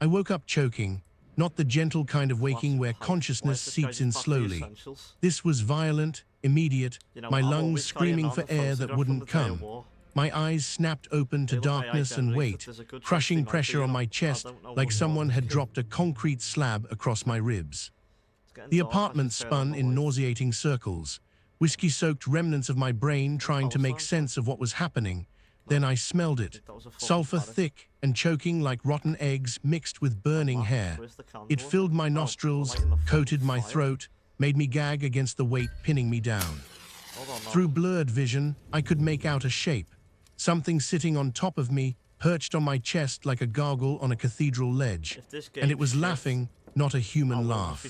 I woke up choking, not the gentle kind of waking where consciousness seeps in slowly. This was violent, immediate, my lungs screaming for air that wouldn't come. My eyes snapped open to darkness and weight, crushing pressure on my chest like someone had dropped a concrete slab across my ribs. The apartment spun in nauseating circles, whiskey-soaked remnants of my brain trying to make sense of what was happening. Then I smelled it, sulfur thick and choking like rotten eggs mixed with burning hair. It filled my nostrils, coated my throat, made me gag against the weight pinning me down. Through blurred vision, I could make out a shape. Something sitting on top of me, perched on my chest like a gargoyle on a cathedral ledge. And it was laughing, not a human laugh.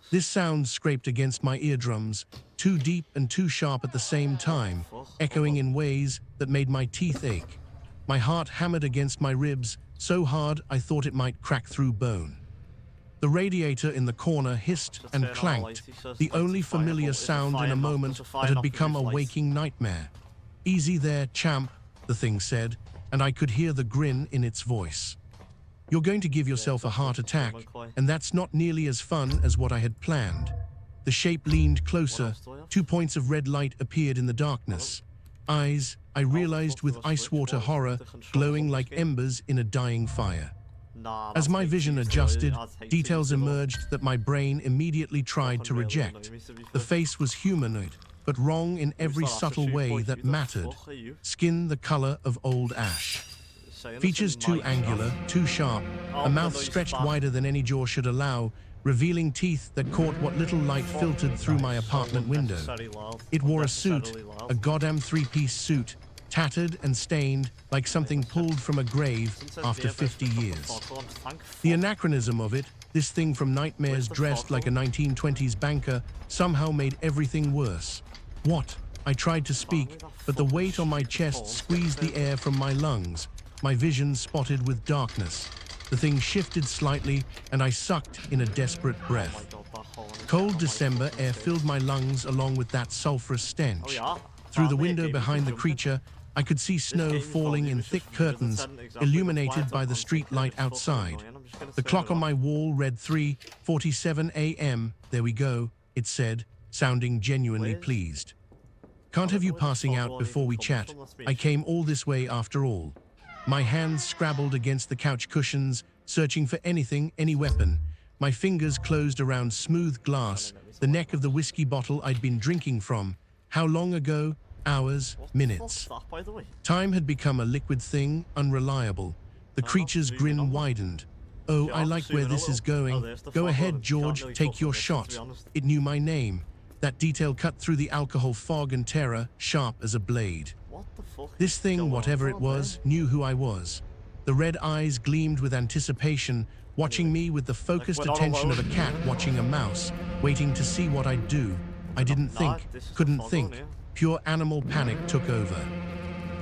This sound scraped against my eardrums, too deep and too sharp at the same time, echoing in ways that made my teeth ache. My heart hammered against my ribs, so hard I thought it might crack through bone. The radiator in the corner hissed and clanked, the only familiar sound in a moment that had become a waking nightmare. "Easy there, champ," the thing said, and I could hear the grin in its voice. "You're going to give yourself a heart attack, and that's not nearly as fun as what I had planned." The shape leaned closer, 2 points of red light appeared in the darkness. Eyes, I realized with ice water horror, glowing like embers in a dying fire. As my vision adjusted, details emerged that my brain immediately tried to reject. The face was humanoid, but wrong in every subtle way that mattered. Skin the color of old ash. Features too angular, too sharp, a mouth stretched wider than any jaw should allow, revealing teeth that caught what little light filtered through my apartment window. It wore a suit, a goddamn three-piece suit, tattered and stained like something pulled from a grave after 50 years. The anachronism of it, this thing from nightmares dressed like a 1920s banker, somehow made everything worse. "What?" I tried to speak, but the weight on my chest squeezed the air from my lungs, my vision spotted with darkness. The thing shifted slightly, and I sucked in a desperate breath. Cold December air filled my lungs along with that sulphurous stench. Through the window behind the creature, I could see snow falling in thick curtains, illuminated by the street light outside. The clock on my wall read 3:47 a.m. "There we go," it said, sounding genuinely pleased. "Can't have you passing out before we chat. I came all this way after all." My hands scrabbled against the couch cushions, searching for anything, any weapon. My fingers closed around smooth glass, the neck of the whiskey bottle I'd been drinking from. How long ago? Hours, minutes. Time had become a liquid thing, unreliable. The creature's grin widened. "Oh, I like where this is going. Go ahead, George, take your shot." It knew my name. That detail cut through the alcohol fog and terror, sharp as a blade. This thing, whatever it was, knew who I was. The red eyes gleamed with anticipation, watching me with the focused attention of a cat watching a mouse, waiting to see what I'd do. I didn't think, couldn't think. Pure animal panic took over.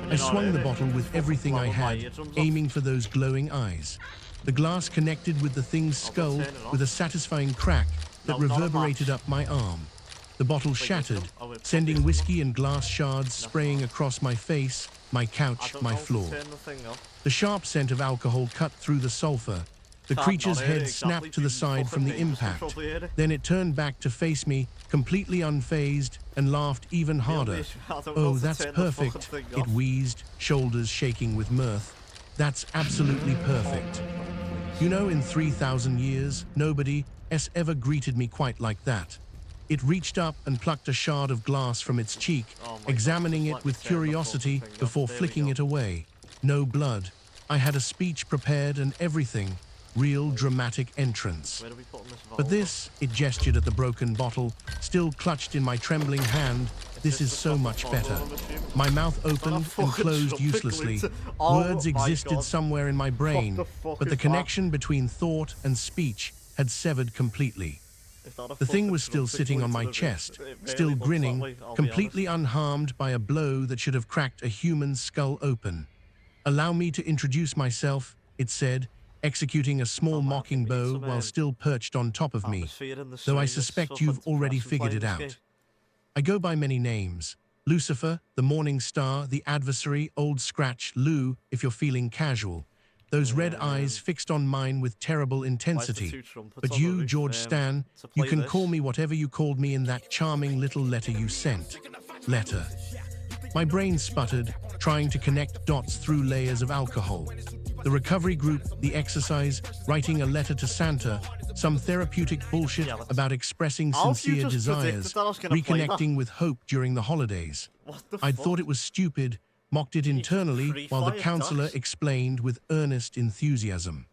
I swung the bottle with everything I had, aiming for those glowing eyes. The glass connected with the thing's skull with a satisfying crack that reverberated up my arm. The bottle shattered, sending whiskey and glass shards spraying across my face, my couch, my floor. The sharp scent of alcohol cut through the sulfur. The creature's head snapped to the side from the impact. Then it turned back to face me, completely unfazed, and laughed even harder. "Oh, that's perfect," it wheezed, shoulders shaking with mirth. "That's absolutely perfect. You know, in 3,000 years, nobody has ever greeted me quite like that." It reached up and plucked a shard of glass from its cheek, examining it with curiosity before flicking it away. No blood. I had a speech prepared and everything. Real dramatic entrance. But this, it gestured at the broken bottle, still clutched in my trembling hand. "This is so much better." My mouth opened and closed uselessly. Words existed somewhere in my brain, but the connection between thought and speech had severed completely. The thing was still sitting on my chest, still grinning, completely unharmed by a blow that should have cracked a human skull open. "Allow me to introduce myself," it said, executing a small mocking bow while still perched on top of me, "though I suspect you've already figured it out. I go by many names. Lucifer, the Morning Star, the Adversary, Old Scratch, Lou, if you're feeling casual. those red eyes fixed on mine with terrible intensity. But you, George Stan, you can call me whatever you called me in that charming little letter you sent. Letter. My brain sputtered, trying to connect dots through layers of alcohol. The recovery group, the exercise, writing a letter to Santa, some therapeutic bullshit about expressing sincere desires, reconnecting with hope during the holidays. I'd thought it was stupid, mocked it internally, while the counselor explained with earnest enthusiasm.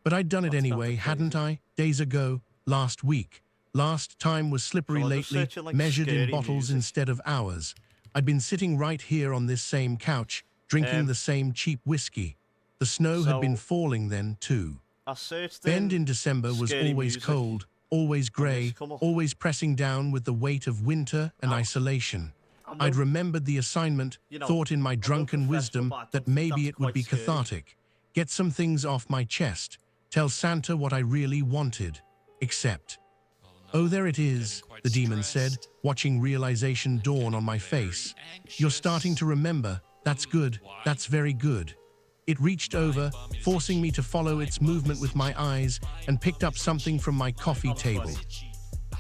But I'd done it anyway, hadn't I? Days ago, last week. Last time was slippery lately, measured in bottles instead of hours. I'd been sitting right here on this same couch, drinking the same cheap whiskey. The snow had been falling then, too. Bend in December was always cold, always grey, always pressing down with the weight of winter and isolation. I'd remembered the assignment, thought in my drunken wisdom that maybe it would be cathartic. Get some things off my chest, tell Santa what I really wanted. Except... Oh, there it is, the demon said, watching realization dawn on my face. You're starting to remember. That's good. That's very good. It reached over, forcing me to follow its movement with my eyes, and picked up something from my coffee table.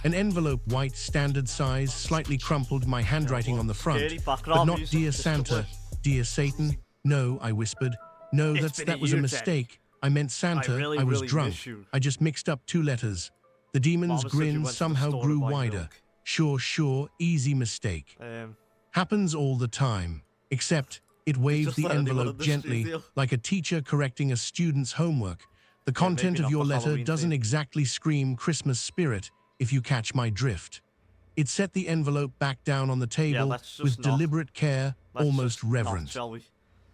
An envelope, white, standard size, slightly crumpled, my handwriting on the front. But not Dear Santa, Dear Satan. No, I whispered. No, that was a mistake. I meant Santa. I was drunk. I just mixed up two letters. The demon's grin somehow grew wider. Sure, easy mistake. Happens all the time. Except, it waved the envelope gently, like a teacher correcting a student's homework. The content of your letter doesn't exactly scream Christmas spirit, if you catch my drift. It set the envelope back down on the table with deliberate care, almost reverent.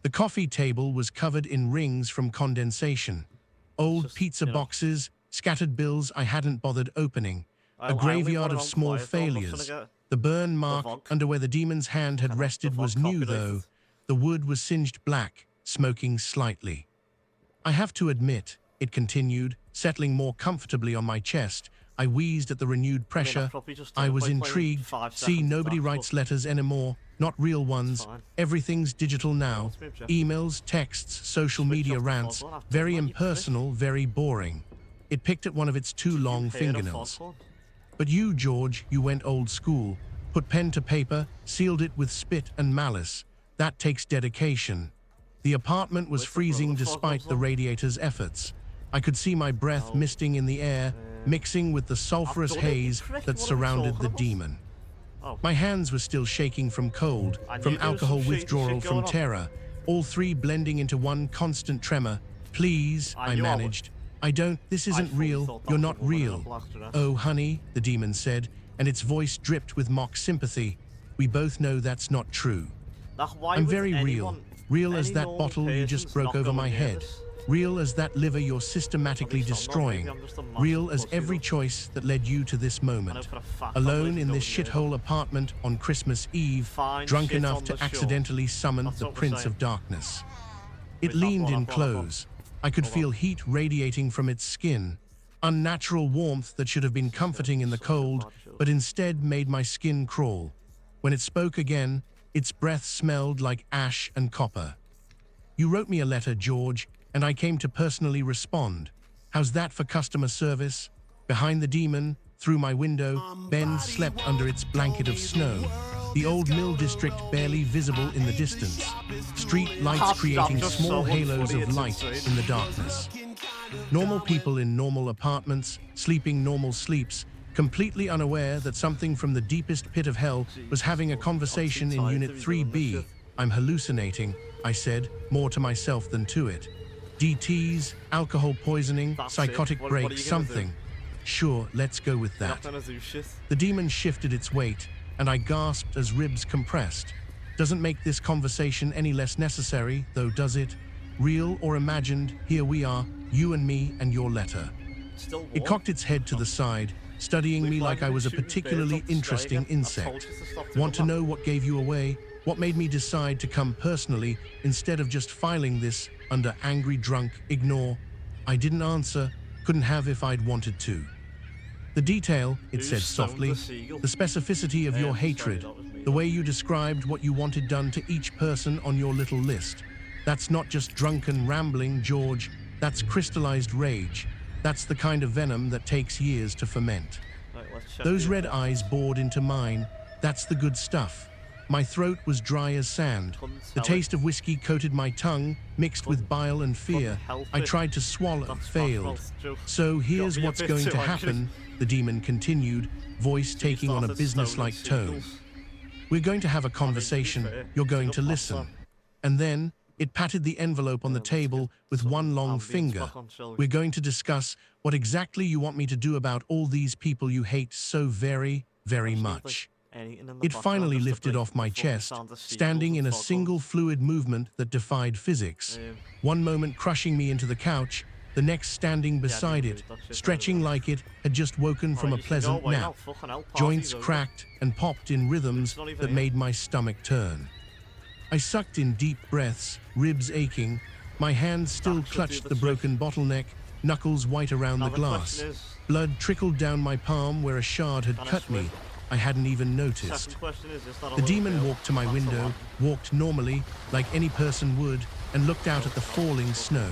The coffee table was covered in rings from condensation. Old pizza boxes, scattered bills I hadn't bothered opening, a graveyard of small failures. The burn mark under where the demon's hand had rested was new, though. The wood was singed black, smoking slightly. I have to admit, it continued, settling more comfortably on my chest. I wheezed at the renewed pressure. I was intrigued. See, nobody writes letters anymore, not real ones. Everything's digital now. Emails, texts, social media rants. Very impersonal, very boring. It picked at one of its two long fingernails. But you, George, you went old school. Put pen to paper, sealed it with spit and malice. That takes dedication. The apartment was freezing despite the radiator's efforts. I could see my breath misting in the air, mixing with the sulphurous haze that surrounded the demon. My hands were still shaking from cold, from alcohol withdrawal, from terror, all three blending into one constant tremor. Please, I managed. This isn't real, you're not real. Oh, honey, the demon said, and its voice dripped with mock sympathy. We both know that's not true. I'm very real, real as that bottle you just broke over my head. Real as that liver you're systematically destroying. Real as every choice that led you to this moment. Alone in this shithole apartment on Christmas Eve, drunk enough to accidentally summon the Prince of Darkness. It leaned in close. I could feel heat radiating from its skin. Unnatural warmth that should have been comforting in the cold, but instead made my skin crawl. When it spoke again, its breath smelled like ash and copper. You wrote me a letter, George, and I came to personally respond. How's that for customer service? Behind the demon, through my window, Ben slept under its blanket of snow. The old mill district barely visible in the distance. Street lights creating small halos of light in the darkness. Normal people in normal apartments, sleeping normal sleeps, completely unaware that something from the deepest pit of hell was having a conversation in Unit 3B. I'm hallucinating, I said, more to myself than to it. DTs, alcohol poisoning, psychotic break, something. Sure, let's go with that. The demon shifted its weight, and I gasped as ribs compressed. Doesn't make this conversation any less necessary, though, does it? Real or imagined, here we are, you and me and your letter. It cocked its head to the side, studying me like I was a particularly interesting insect. Want to know what gave you away? What made me decide to come personally instead of just filing this under angry drunk ignore? I didn't answer, couldn't have if I'd wanted to. The detail, it said softly, the specificity of your hatred, the way you described what you wanted done to each person on your little list. That's not just drunken rambling, George. That's crystallized rage. That's the kind of venom that takes years to ferment. Right, let's check Those the red effects. eyes bored into mine. That's the good stuff. My throat was dry as sand. Couldn't The tell taste of whiskey coated my tongue, mixed with bile and fear. help I it. tried to swallow, That's failed. Rockwell's joke. So here's Got me a what's bit going too to angry. happen, the demon continued, voice taking on a Started businesslike stoning tone. seagulls. We're going to have a To be conversation. fair, You're going it's to got listen. pasta. And then it patted the envelope on the let's table get with some one long ambience finger. back on, shall we? We're going to discuss what exactly you want me to do about all these people you hate so very, very Actually, like, much. anything in the It background finally just to lifted break off the my fucking chest, sound of seagulls standing in and a foghorns. single fluid movement that defied physics. Um, One moment crushing me into the couch, the next standing beside didn't it, read that shit stretching earlier. like it had just woken from a Alright, you can go pleasant away now, nap. fucking hell, party's Joints over. cracked and popped in rhythms It's not even that here. made my stomach turn. I sucked in deep breaths, ribs aching. My hand still That should do clutched the the trick. broken bottleneck, knuckles white around Now the the glass. question is- Blood trickled down my palm where a shard had Can I cut me. swim? I hadn't even noticed. Second question is that a The little demon girl? walked to my That's the window, one. walked normally, like any person would, and looked out at the falling snow.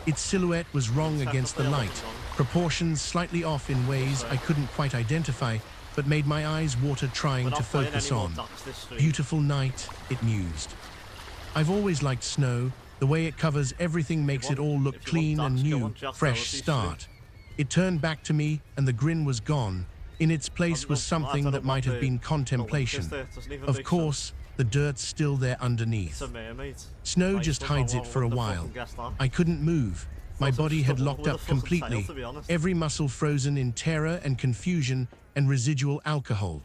Its silhouette was wrong against the light, proportions slightly off in ways I couldn't quite identify, but made my eyes water We're trying to not playing focus any more on. ducks this stream. Beautiful night, it mused. I've always liked snow. The way it covers everything makes it all look if you want clean and ducks, go new, on Jack fresh Doherty's start. It turned back to me and the grin was gone. In its place was something that might have been contemplation. Of course, the dirt's still there underneath. It's a mermaid. Snow Nice just one, hides I it for a wouldn't have while. fucking guessed that. I couldn't move. My Thought it was body just had a locked wall up with a fucking tail, completely, to be honest. every muscle frozen in terror and confusion and residual alcohol.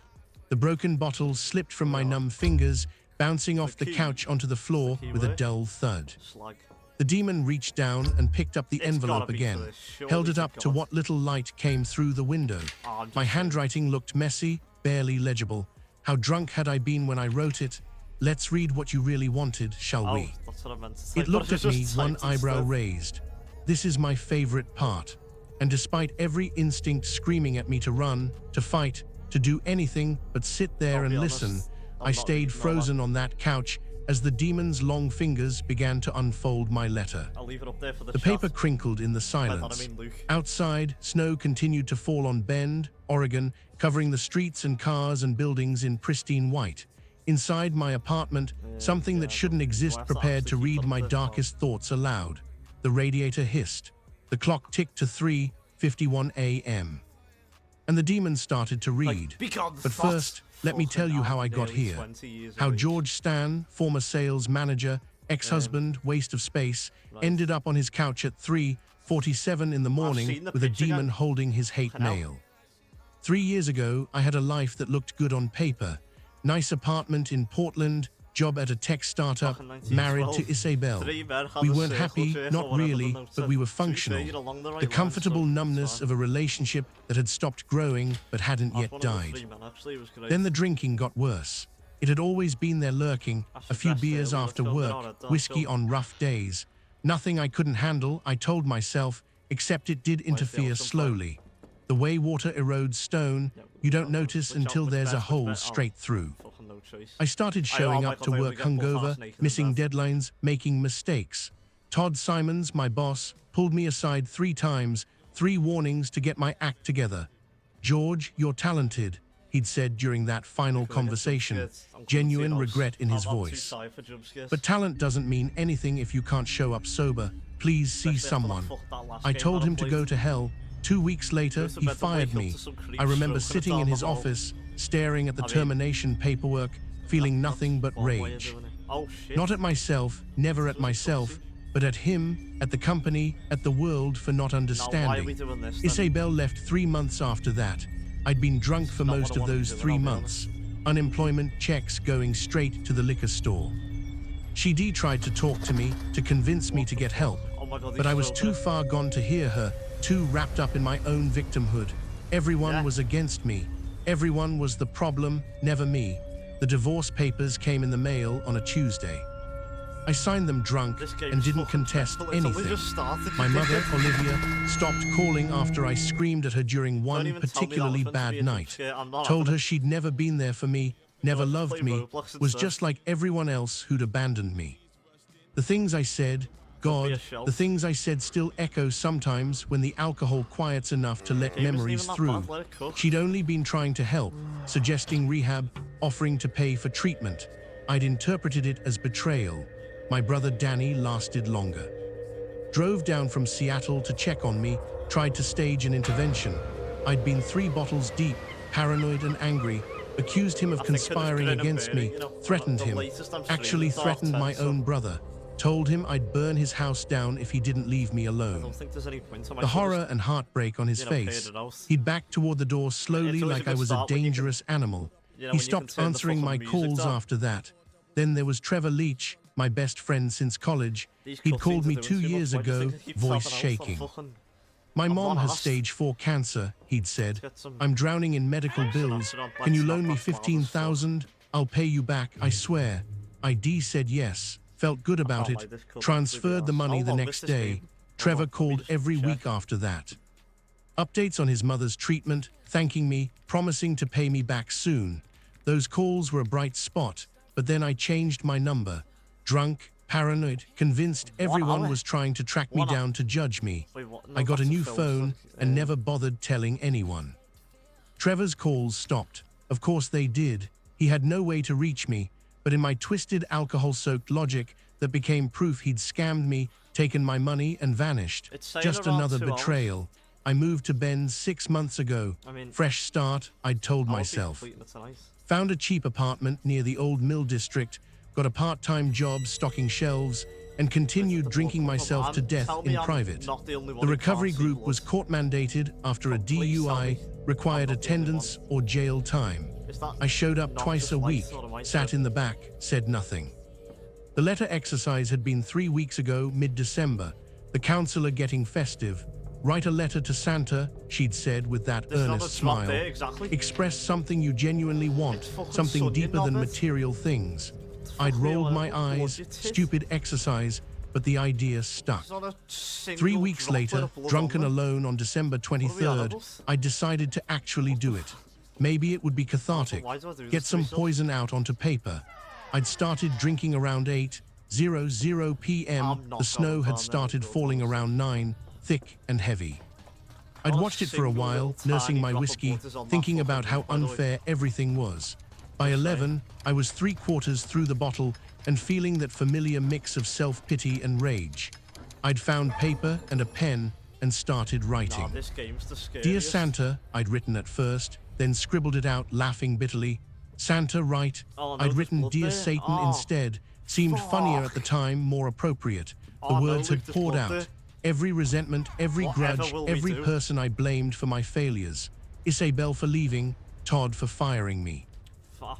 The broken bottle slipped from my numb fingers, bouncing off the key- couch onto the floor key with a word? dull thud. Slag. The demon reached down and picked up the It's envelope gotta be again, for this, surely held it to up to God. what little light came through the window. Oh, I'm just My saying. handwriting looked messy, barely legible. How drunk had I been when I wrote it? Let's read what you really wanted, shall Oh, we? that's what I meant to say. It looked but at it's me, just one typed eyebrow instead. raised. This is my favorite part. And despite every instinct screaming at me to run, to fight, to do anything but sit there I'll and be listen, honest, I'm I not stayed reading all frozen on that couch as the demon's long fingers began to unfold my letter. I'll leave it up there for the The chat. paper crinkled in the By that I silence. mean Luke. Outside, snow continued to fall on Bend, Oregon, covering the streets and cars and buildings in pristine white. Inside my apartment, something that shouldn't exist have to prepared to actually keep read up my this darkest thoughts aloud. The radiator hissed. The clock ticked to 3:51 a.m. And the demon started to read. Become But fat. first, let me tell you how I got Nearly here. 20 years How of age. George Stan, former sales manager, ex-husband, waste of space, ended up on his couch at 3:47 in the morning seen the with a picture, demon gang. holding his hate Fucking hell. mail. 3 years ago, I had a life that looked good on paper. Nice apartment in Portland, job at a tech startup, Fucking married 1912. to Isabel. Three men had We a weren't circle happy, jerk or not whatever the really, note but said. we were To be fair, functional. you're along the right The lines, comfortable so it's numbness fine. of a relationship that had stopped growing but hadn't That's yet one of the died. three men, actually, it was great. Then the drinking got worse. It had always been there lurking, That's a the few best beers early after film, work, they're on it, don't whiskey film. on rough days. Nothing I couldn't handle, I told myself, except it did interfere ocean slowly. The way water erodes stone, you don't notice Which until outfit's there's a best, hole which best? straight through. Fucking no choice. I started oh showing my up God, to they work get butt hungover, ass naked and missing that. deadlines, making mistakes. Todd Simons, my boss, pulled me aside 3 times, 3 warnings to get my act together. George, you're talented, he'd said during that final conversation, genuine regret in his voice. But talent doesn't mean anything if you can't show up sober. Please see someone. I told him to go to hell. 2 weeks later, he fired me. I remember sitting in his office, staring at the termination paperwork, feeling nothing but rage. Oh shit. Not at myself, never at myself, but at him, at the company, at the world for not Now, why are we understanding. doing this then? Isabel left 3 months after that. I'd been drunk for not most what I of wanted those to do, 3 I'll be months. Unemployment checks going straight to the liquor store. She tried to talk to me, to convince me to get help. Oh my God, But these I was so too good. far gone to hear her, too wrapped up in my own victimhood. Everyone Yeah. was against me. Everyone was the problem, never me. The divorce papers came in the mail on a Tuesday. I signed them drunk This game's and didn't fucking contest dreadful. It's only anything. just started. My mother, Olivia, stopped calling after I screamed at her during Don't one even tell me particularly elephants bad being night. scared. I'm not Told having her she'd never been there for me, never Let's loved play me, Roblox was instead. just like everyone else who'd abandoned me. The things I said, God, a shelf. the things I said still echo sometimes when the alcohol quiets enough to let Game isn't memories even that through. bad, let it cook. She'd only been trying to help, suggesting rehab, offering to pay for treatment. I'd interpreted it as betrayal. My brother Danny lasted longer. Drove down from Seattle to check on me, tried to stage an intervention. I'd been 3 bottles deep, paranoid and angry, accused him of I think it was conspiring grin and against bear it, me, you know, threatened the him, latest I'm actually streaming, threatened my 10, so own brother, told him I'd burn his house down if he didn't leave me I alone. don't think there's any point. The horror and heartbreak on his you know, paid face. it out. He'd backed toward the door It's slowly always a like good I was a start when you can- dangerous animal. You know, He when you can stopped turn the answering my fucking music calls down. after that. Then there was Trevor Leach, my best friend since college. These He'd cutscenes called are me doing 2 too much. years Why do you ago, think they keep voice tapping out? shaking. Fucking- My I'm mom not has asked. stage 4 cancer, he'd said. get some- I'm drowning in medical bills. Can you loan me 15,000? I'll pay you back, I swear. ID said yes, felt good about can't it, lie, this could transferred the be money honest. the How long next is this day. game? Trevor Let me called just every check. week after that. Updates on his mother's treatment, thanking me, promising to pay me back soon. Those calls were a bright spot, but then I changed my number. Drunk, paranoid, convinced everyone hour? was trying to track me 1 hour? down to judge me. Wait, what? No, I got a that's new film, phone so, and never bothered telling anyone. Trevor's calls stopped. Of course they did. He had no way to reach me, but in my twisted alcohol-soaked logic that became proof he'd scammed me, taken my money and vanished. It's saying Just around another 2 hours. betrayal. I moved to Ben's 6 months ago. I mean, Fresh start, I'd told I'll be myself. completing it tonight. Found a cheap apartment near the old mill district, got a part-time job stocking shelves, and continued drinking myself to death Tell me in I'm private. not the only one The who recovery can't see group blood. was court-mandated after a Please tell DUI, me required I'm not the only attendance or jail time. Is that I showed up not twice just a light week, or am I sat dead? in the back, said nothing. The letter exercise had been 3 weeks ago, mid-December, the counselor getting festive. Write a letter to Santa, she'd said with that There's another earnest drop smile. there, exactly. Express something you genuinely want, It's fucking something Sonia deeper than Nobbit. material things. I'd fuck rolled me, my I want eyes, your tit. stupid exercise, but the idea stuck. There's not a single 3 weeks drop later, of blood drunken on them. alone on December 23rd, animals? I decided to actually do it. Maybe it would be cathartic. Why do I do Get this to some myself? poison out onto paper. I'd started drinking around 8:00 p.m. I'm not The snow going had down started there, falling Bill. around 9, thick and heavy. I'd Not a watched it for a single while, little nursing tiny my drop of whiskey, blood is on that thinking fucking about how thing, by the way. unfair everything was. By 11, I was 3/4 through the bottle and feeling that familiar mix of self-pity and rage. I'd found paper and a pen and started writing. Nah, this game's the scariest. Dear Santa, I'd written at first, then scribbled it out, laughing bitterly. Santa, write. Oh, no, I'd there's written blood Dear there. Satan Oh, instead. Seemed funnier at the time, more appropriate. The Oh, no, words had there's poured blood out. there. Every resentment, every Whatever grudge, will we every do? person I blamed for my failures. Isabel for leaving, Todd for firing me.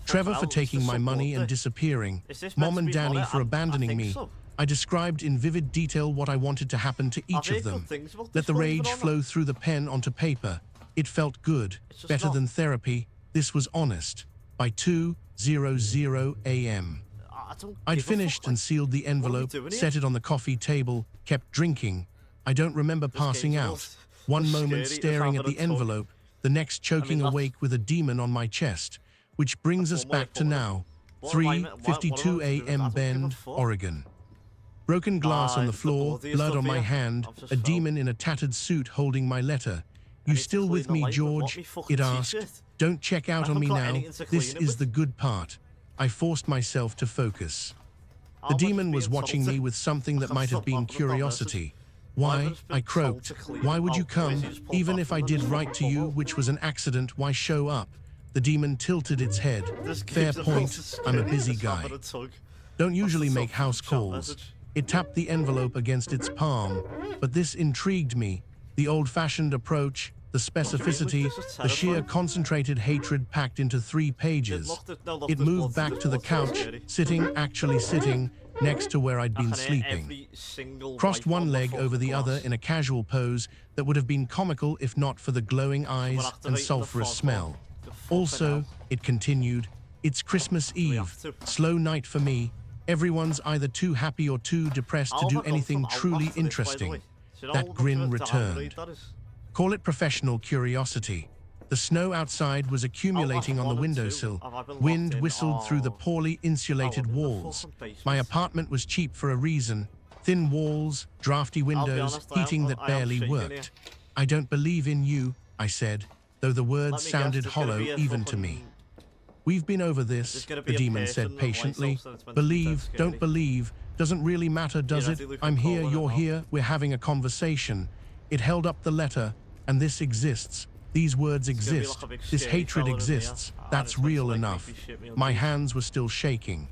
Trevor for taking my money and disappearing, Is this Mom meant to and be Danny horror? for I abandoning think me. so. I described in vivid detail what I wanted to happen to each there of them. good things about Let this, the believe it rage or not? flow through the pen onto paper. It felt good, It's just better not. than therapy. This was honest. By 2:00 a.m. I don't I'd give a finished fuck, and sealed the envelope, doing here? set it on the coffee table, kept drinking. I don't remember passing game's out. almost One as moment scary as staring at having the a tug. envelope, the next choking that's- awake with a demon on my chest. Which brings us one way back of to putting it. now, What am I meant- what am I 3:52 meant to do? I a.m. don't give a Bend, fuck. Oregon. Broken glass on the it's the floor, bloodiest blood of on my here. hand, I've just a felt. demon in a tattered suit holding my letter. You need to still with clean the me, light with what, George? me fucking It asked. t-shirt? Don't check out I on me haven't got now. anything to This clean it is with. the good part. I forced myself to focus. How The much demon is was being watching told me to- with something that I'm might have not been laughing at that curiosity. Why Why? would it I be told croaked. to clean Why it? would you Oh, come? crazy, just pulled Even that if from I the did fucking write to you, bottle. which was an accident, why show up? The demon tilted its head. This Fair game's about point, as I'm a scary busy as guy. having a tug. Don't usually That's a make house chat calls. message. It tapped the envelope against its palm, but this intrigued me. The old-fashioned approach, the specificity, This is the sheer terrifying. concentrated hatred packed into 3 pages. Look, It there's moved blood, back to the there's blood, couch, scary. actually sitting, next to where I'd I been can hear sleeping. every single Crossed wipe one on the leg fucking over the other glass. in a casual pose that would have been comical if not for the glowing eyes and activating the sulphurous fog smell. horn. The fucking Also, hell. it continued, it's Christmas Eve, have to. slow night for me. Everyone's either too happy or too depressed to I'll do have gone anything from truly Outback to this, by the interesting. way. Do you know That how grin much of a returned. downgrade that is? Call it professional curiosity. The The snow outside was accumulating on the windowsill. Wind whistled through the poorly insulated walls. My apartment was cheap for a reason. Thin walls, drafty windows, heating that barely worked. I don't believe in you, I said, though the words sounded hollow even to me. We've been over this, the demon said patiently. Believe, don't believe, doesn't really matter, does it? I'm here, you're here, we're having a conversation. It held up the letter, and this exists. These words exist. This hatred exists. That's real enough. My hands were still shaking.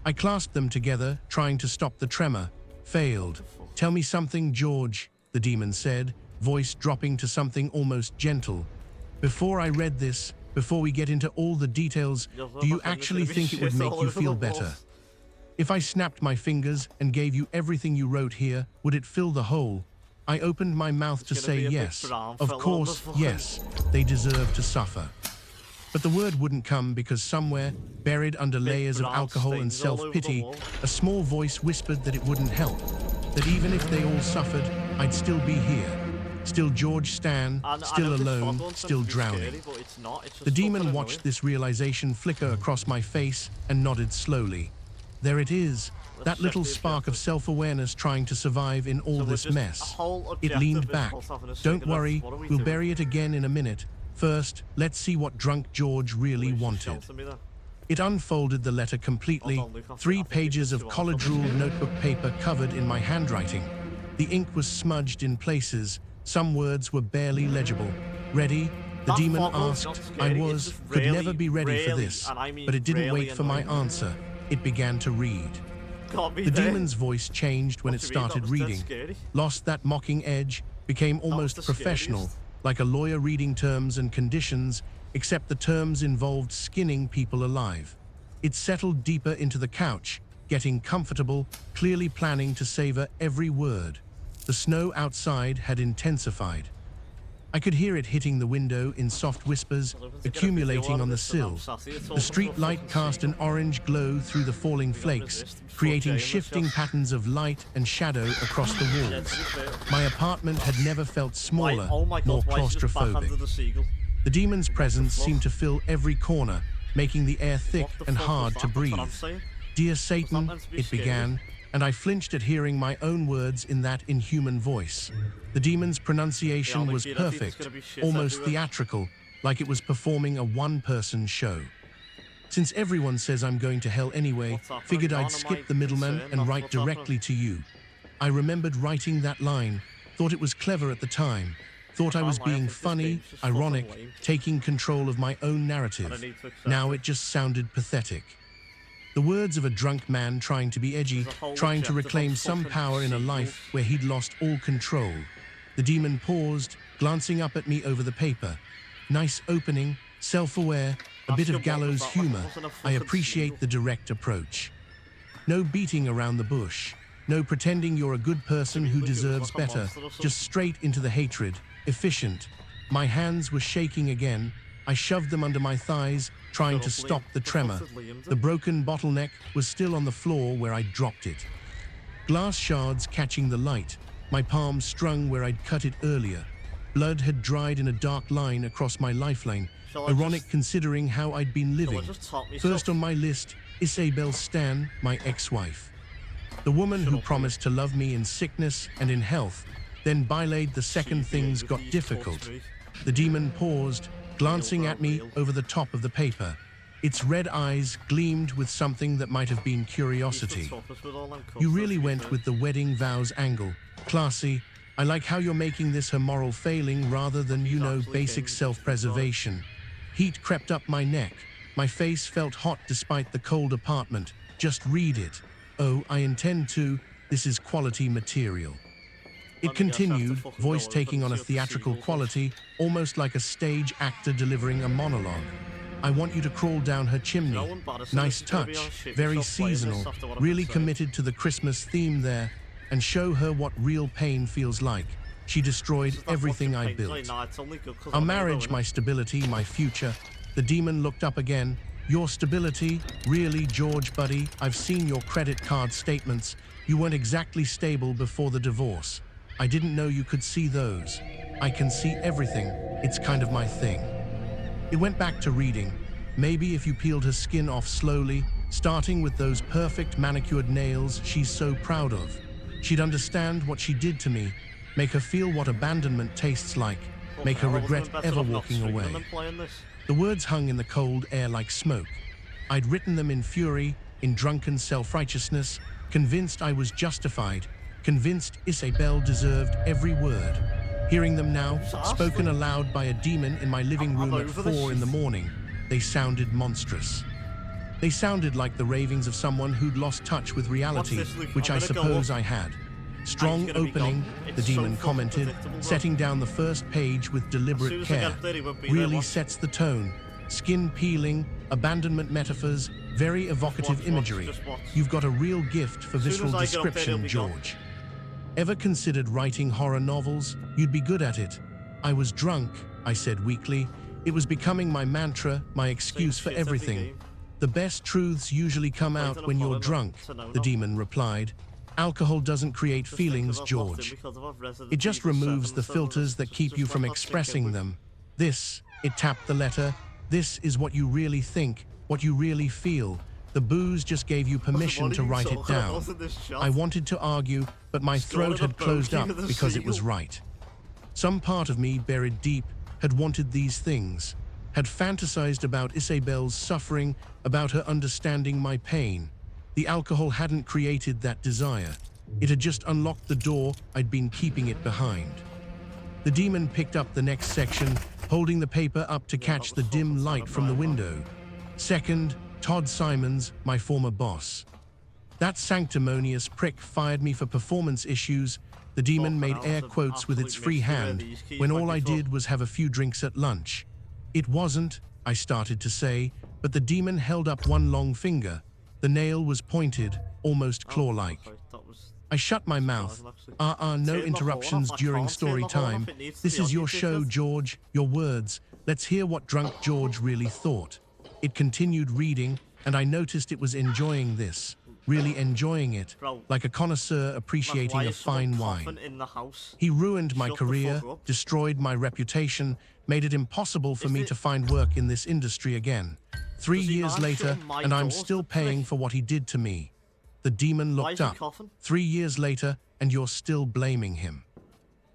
I clasped them together, trying to stop the tremor. Failed. Tell me something, George, the demon said, voice dropping to something almost gentle. Before I read this, before we get into all the details, do you actually think it would make you feel better? If I snapped my fingers and gave you everything you wrote here, would it fill the hole? I opened my mouth to say yes. Of course, yes. They deserve to suffer. But the word wouldn't come because somewhere, buried under layers of alcohol and self-pity, a small voice whispered that it wouldn't help. That even if they all suffered, I'd still be here. Still George Stan, still alone, still drowning. The demon watched this realization flicker across my face and nodded slowly. There it is, that little spark of self-awareness trying to survive in all this mess. It leaned back. Don't worry, we'll bury it again in a minute. First, let's see what drunk George really wanted. It unfolded the letter completely, 3 pages of college-ruled notebook paper covered in my handwriting. The ink was smudged in places, some words were barely legible. Ready? The demon asked. I could never be ready for this, but it didn't wait for my answer. It began to read. The demon's voice changed when it started reading, lost that mocking edge, became almost professional, like a lawyer reading terms and conditions, except the terms involved skinning people alive. It settled deeper into the couch, getting comfortable, clearly planning to savor every word. The snow outside had intensified. I could hear it hitting the window in soft whispers, accumulating on the sill. The street light cast an orange glow through the falling flakes, creating shifting patterns of light and shadow across the walls. My apartment had never felt smaller, more claustrophobic. The demon's presence seemed to fill every corner, making the air thick and hard to breathe. Dear Satan, it began, and I flinched at hearing my own words in that inhuman voice. The demon's pronunciation was perfect, almost theatrical, like it was performing a one-person show. Since everyone says I'm going to hell anyway, figured I'd skip the middleman and write directly to you. I remembered writing that line, thought it was clever at the time, thought I was being funny, ironic, taking control of my own narrative. Now it just sounded pathetic. The words of a drunk man trying to be edgy, trying to reclaim some power in a life where he'd lost all control. The demon paused, glancing up at me over the paper. Nice opening, self-aware, a bit of gallows humor. I appreciate the direct approach. No beating around the bush. No pretending you're a good person who deserves better. Just straight into the hatred. Efficient. My hands were shaking again. I shoved them under my thighs, trying to stop the tremor. The broken bottleneck was still on the floor where I'd dropped it. Glass shards catching the light, my palm strung where I'd cut it earlier. Blood had dried in a dark line across my lifeline, ironic considering how I'd been living. First on my list, Isabel Stan, my ex-wife. The woman who promised to love me in sickness and in health, then belayed the second things got difficult. The demon paused, glancing at me over the top of the paper. Its red eyes gleamed with something that might have been curiosity. You really went with the wedding vows angle. Classy. I like how you're making this her moral failing rather than, basic self-preservation. Heat crept up my neck. My face felt hot despite the cold apartment. Just read it. Oh, I intend to. This is quality material. It continued, voice taking on a theatrical quality, almost like a stage actor delivering a monologue. I want you to crawl down her chimney. Nice touch, very seasonal, really committed to the Christmas theme there, and show her what real pain feels like. She destroyed everything I built. Our marriage, my stability, my future. The demon looked up again. Your stability? Really, George, buddy? I've seen your credit card statements. You weren't exactly stable before the divorce. I didn't know you could see those. I can see everything. It's kind of my thing. It went back to reading. Maybe if you peeled her skin off slowly, starting with those perfect manicured nails she's so proud of, she'd understand what she did to me, make her feel what abandonment tastes like, make her regret ever walking away. The words hung in the cold air like smoke. I'd written them in fury, in drunken self-righteousness, convinced I was justified, convinced Isabel deserved every word. Hearing them now, spoken aloud by a demon in my living room at 4 in the morning, they sounded monstrous. They sounded like the ravings of someone who'd lost touch with reality, which I suppose I had. Strong opening, the demon commented, setting down the first page with deliberate care. Really sets the tone. Skin peeling, abandonment metaphors, very evocative imagery. You've got a real gift for visceral description, George. Ever considered writing horror novels? You'd be good at it. I was drunk, I said weakly. It was becoming my mantra, my excuse for everything. The best truths usually come out when you're drunk, the demon replied. Alcohol doesn't create feelings, George. It just removes the filters that keep you from expressing them. This, it tapped the letter, this is what you really think, what you really feel. The booze just gave you permission to write it down. I wanted to argue, but my throat had closed up because it was right. Some part of me, buried deep, had wanted these things, had fantasized about Isabel's suffering, about her understanding my pain. The alcohol hadn't created that desire. It had just unlocked the door I'd been keeping it behind. The demon picked up the next section, holding the paper up to catch the dim light from the window. Second, Todd Simons, my former boss. That sanctimonious prick fired me for performance issues. The demon made air quotes with its free hand when all I did was have a few drinks at lunch. It wasn't, I started to say, but the demon held up one long finger. The nail was pointed, almost claw-like. I shut my mouth. No interruptions during story time. This is your show, George, your words. Let's hear what drunk George really thought. It continued reading, and I noticed it was enjoying this, really enjoying it, like a connoisseur appreciating a fine wine. He ruined my career, destroyed my reputation, made it impossible for me to find work in this industry again. 3 years later, and I'm still paying for what he did to me. The demon looked up. 3 years later, and you're still blaming him.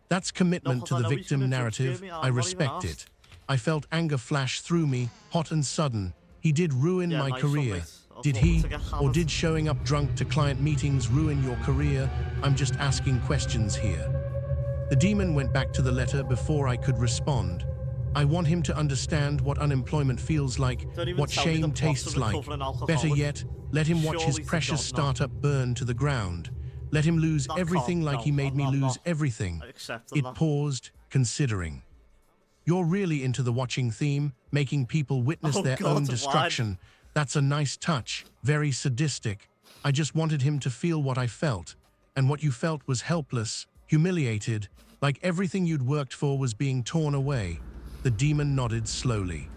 That's commitment to the victim narrative. I respect it. I felt anger flash through me, hot and sudden. He did ruin my career. Did he, or did showing up drunk to client meetings ruin your career? I'm just asking questions here. The demon went back to the letter before I could respond. I want him to understand what unemployment feels like, what shame tastes like. Better yet, let him watch his precious startup burn to the ground. Let him lose everything like he made me lose everything. It paused, considering. You're really into the watching theme, making people witness their own destruction. That's a nice touch, very sadistic. I just wanted him to feel what I felt. And what you felt was helpless, humiliated, like everything you'd worked for was being torn away. The demon nodded slowly.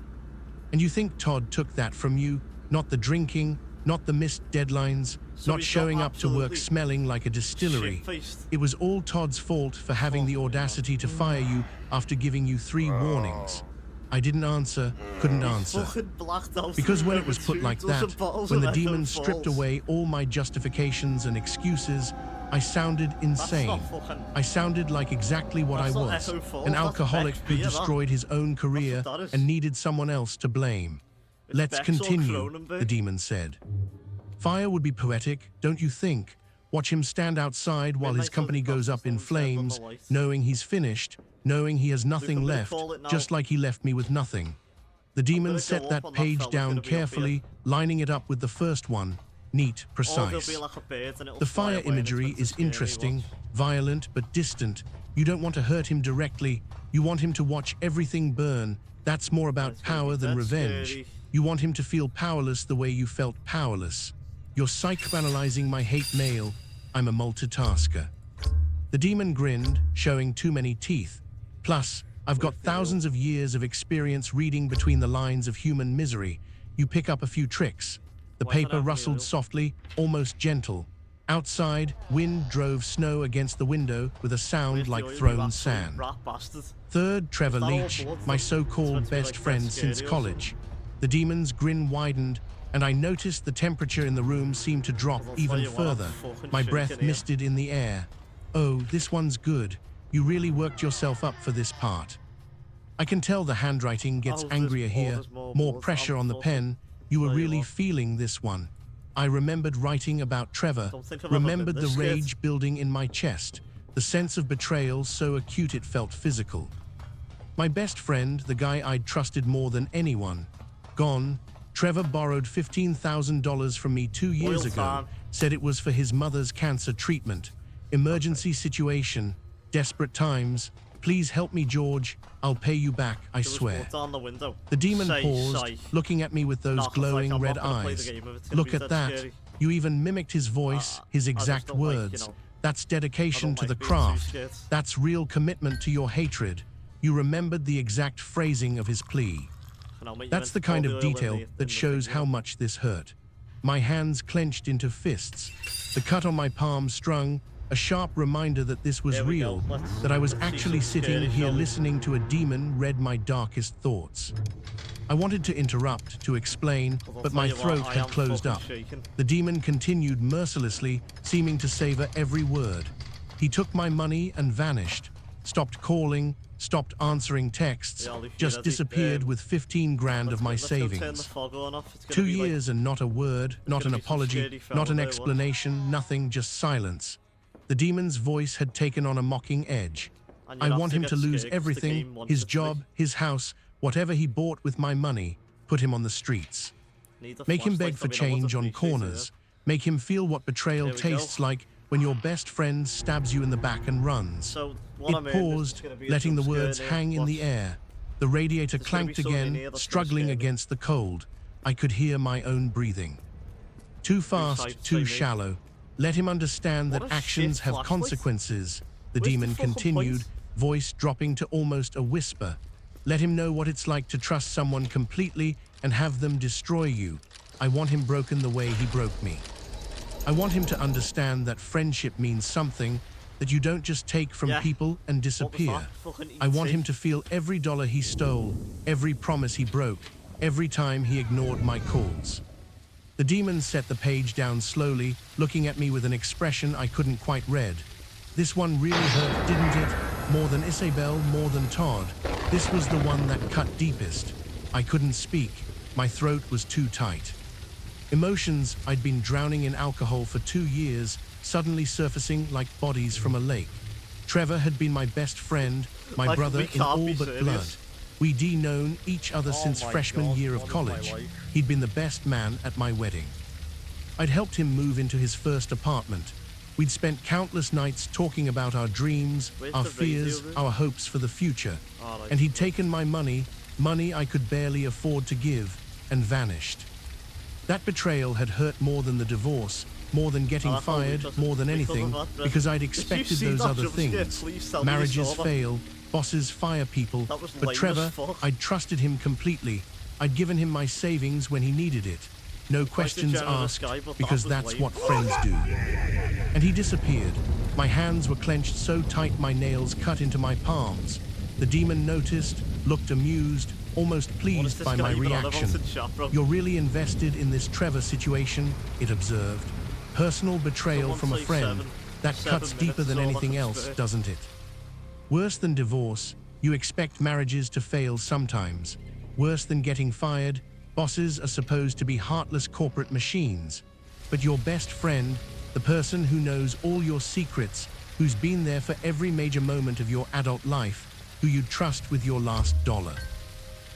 And you think Todd took that from you? Not the drinking, not the missed deadlines, not showing up to work smelling like a distillery. It was all Todd's fault for having the audacity to fire you after giving you 3 warnings. I didn't answer, couldn't answer. Because when it was put like that, when the demon stripped away all my justifications and excuses, I sounded insane. I sounded like exactly what I was, an alcoholic who destroyed his own career and needed someone else to blame. Let's continue, the demon said. Fire would be poetic, don't you think? Watch him stand outside while his company goes up in flames, knowing he's finished, knowing he has nothing left, just like he left me with nothing. The demon set that page down carefully, lining it up with the first one. Neat, precise. The fire imagery is interesting, violent but distant. You don't want to hurt him directly. You want him to watch everything burn. That's more about power than revenge. You want him to feel powerless the way you felt powerless. You're psychoanalyzing my hate mail. I'm a multitasker. The demon grinned, showing too many teeth. Plus, I've got thousands of years of experience reading between the lines of human misery. You pick up a few tricks. The paper rustled softly, almost gentle. Outside, wind drove snow against the window with a sound like thrown sand. Rat bastard. Third, Trevor that all Leach, blood? my It's meant so-called to be, best like, friend dead since scary or college. The demon's grin widened, and I noticed the temperature in the room seemed to drop I'll tell even you what, I'm further. fucking My breath shaking here. misted in the air. Oh, this one's good. You really worked yourself up for this part. I can tell the handwriting gets Oh, there's angrier more, here, there's more more blood. pressure I'm on the fucking- pen. You were tell you really what. feeling this one. I remembered writing about Trevor, Don't think I've ever been remembered the this scared. rage building in my chest, the sense of betrayal so acute it felt physical. My best friend, the guy I'd trusted more than anyone, gone. Trevor borrowed $15,000 from me 2 years Oil ago, time. said it was for his mother's cancer treatment. Emergency situation, desperate times. Please help me, George. I'll pay you back, I There was swear. blood on the window. The demon Say, paused, say. looking at me with those Knock, glowing I'm red not gonna play the eyes. game if it's gonna Look be at that. scary. You even mimicked his voice, his I just exact don't like, you words. know, That's dedication I to don't the like being too craft. scared. That's real commitment to your hatred. You remembered the exact phrasing of his plea. And I'll make you That's the into all kind the of oil in detail the- in that the shows thing, how you know. much this hurt. My hands clenched into fists. The cut on my palm strung, a sharp reminder that this was There we real, go. Let's- that I was let's see actually some sitting scary, here shall we? listening to a demon read my darkest thoughts. I wanted to interrupt, to explain, Well, I'll but tell my you what, throat I had am closed fucking up. shaking. The demon continued mercilessly, seeming to savor every word. He took my money and vanished, stopped calling, stopped answering texts, Yeah, I'll leave you just ready. disappeared with 15 grand of my Let's go turn the savings. fog on off. It's gonna 2 be like- years and not a word, not an gonna be some apology, scary fella not an there, what? explanation, nothing, just silence. The demon's voice had taken on a mocking edge. And I you'd have want to him get to lose scared 'cause the everything, game wants his it to be. job, his house, whatever he bought with my money, put him on the streets. Need a Make him beg flashlight, for I mean, I would change on appreciate it, corners. Make him feel what betrayal There we go. tastes like when your best friend stabs you in the back and runs. So, what It I'm hearing is paused, it's gonna be a letting the jump words scare hang there. in the Watch. air. The radiator There's gonna be clanked something in again, here that's gonna struggling scare me. against the cold. I could hear my own breathing. Too fast, tight, too say me. shallow. Let him understand that What a actions shit have flashlight. consequences. The Where's the demon fucking continued, point? voice dropping to almost a whisper. Let him know what it's like to trust someone completely and have them destroy you. I want him broken the way he broke me. I want him to understand that friendship means something, that you don't just take from Yeah. people and What was disappear. that? Fucking I want ET. him to feel every dollar he stole, every promise he broke, every time he ignored my calls. The demon set the page down slowly, looking at me with an expression I couldn't quite read. This one really hurt, didn't it? More than Isabel, more than Todd. This was the one that cut deepest. I couldn't speak. My throat was too tight. Emotions I'd been drowning in alcohol for 2 years, suddenly surfacing like bodies from a lake. Trevor had been my best friend, my Like, brother we in can't all be but serious. blood. We'd known each other Oh since my freshman God, year what of is my college. life? He'd been the best man at my wedding. I'd helped him move into his first apartment. We'd spent countless nights talking about our dreams, Where's our the radio fears, room? our hopes for the future. Oh, right. And he'd taken my money, money I could barely afford to give, and vanished. That betrayal had hurt more than the divorce, more than getting that's all we fired, just- more than because anything, of that, because I'd Did you expected see those that other jump scare? things. Please tell me you Marriages saw that. fail, bosses fire people, That was but lame as Trevor, fuck. I'd trusted him completely. I'd given him my savings when he needed it. No questions generous asked, guy, but that because was that's lame. what friends do. And he disappeared. My hands were clenched so tight my nails cut into my palms. The demon noticed, looked amused, almost What is pleased this by guy my even on about reaction. in chat, bro? You're really invested in this Trevor situation, it observed. Personal betrayal Someone from a say friend. 7. That 7 cuts minutes deeper is than all I anything can else, spare. doesn't it? Worse than divorce, you expect marriages to fail sometimes. Worse than getting fired, bosses are supposed to be heartless corporate machines. But your best friend, the person who knows all your secrets, who's been there for every major moment of your adult life, who you'd trust with your last dollar.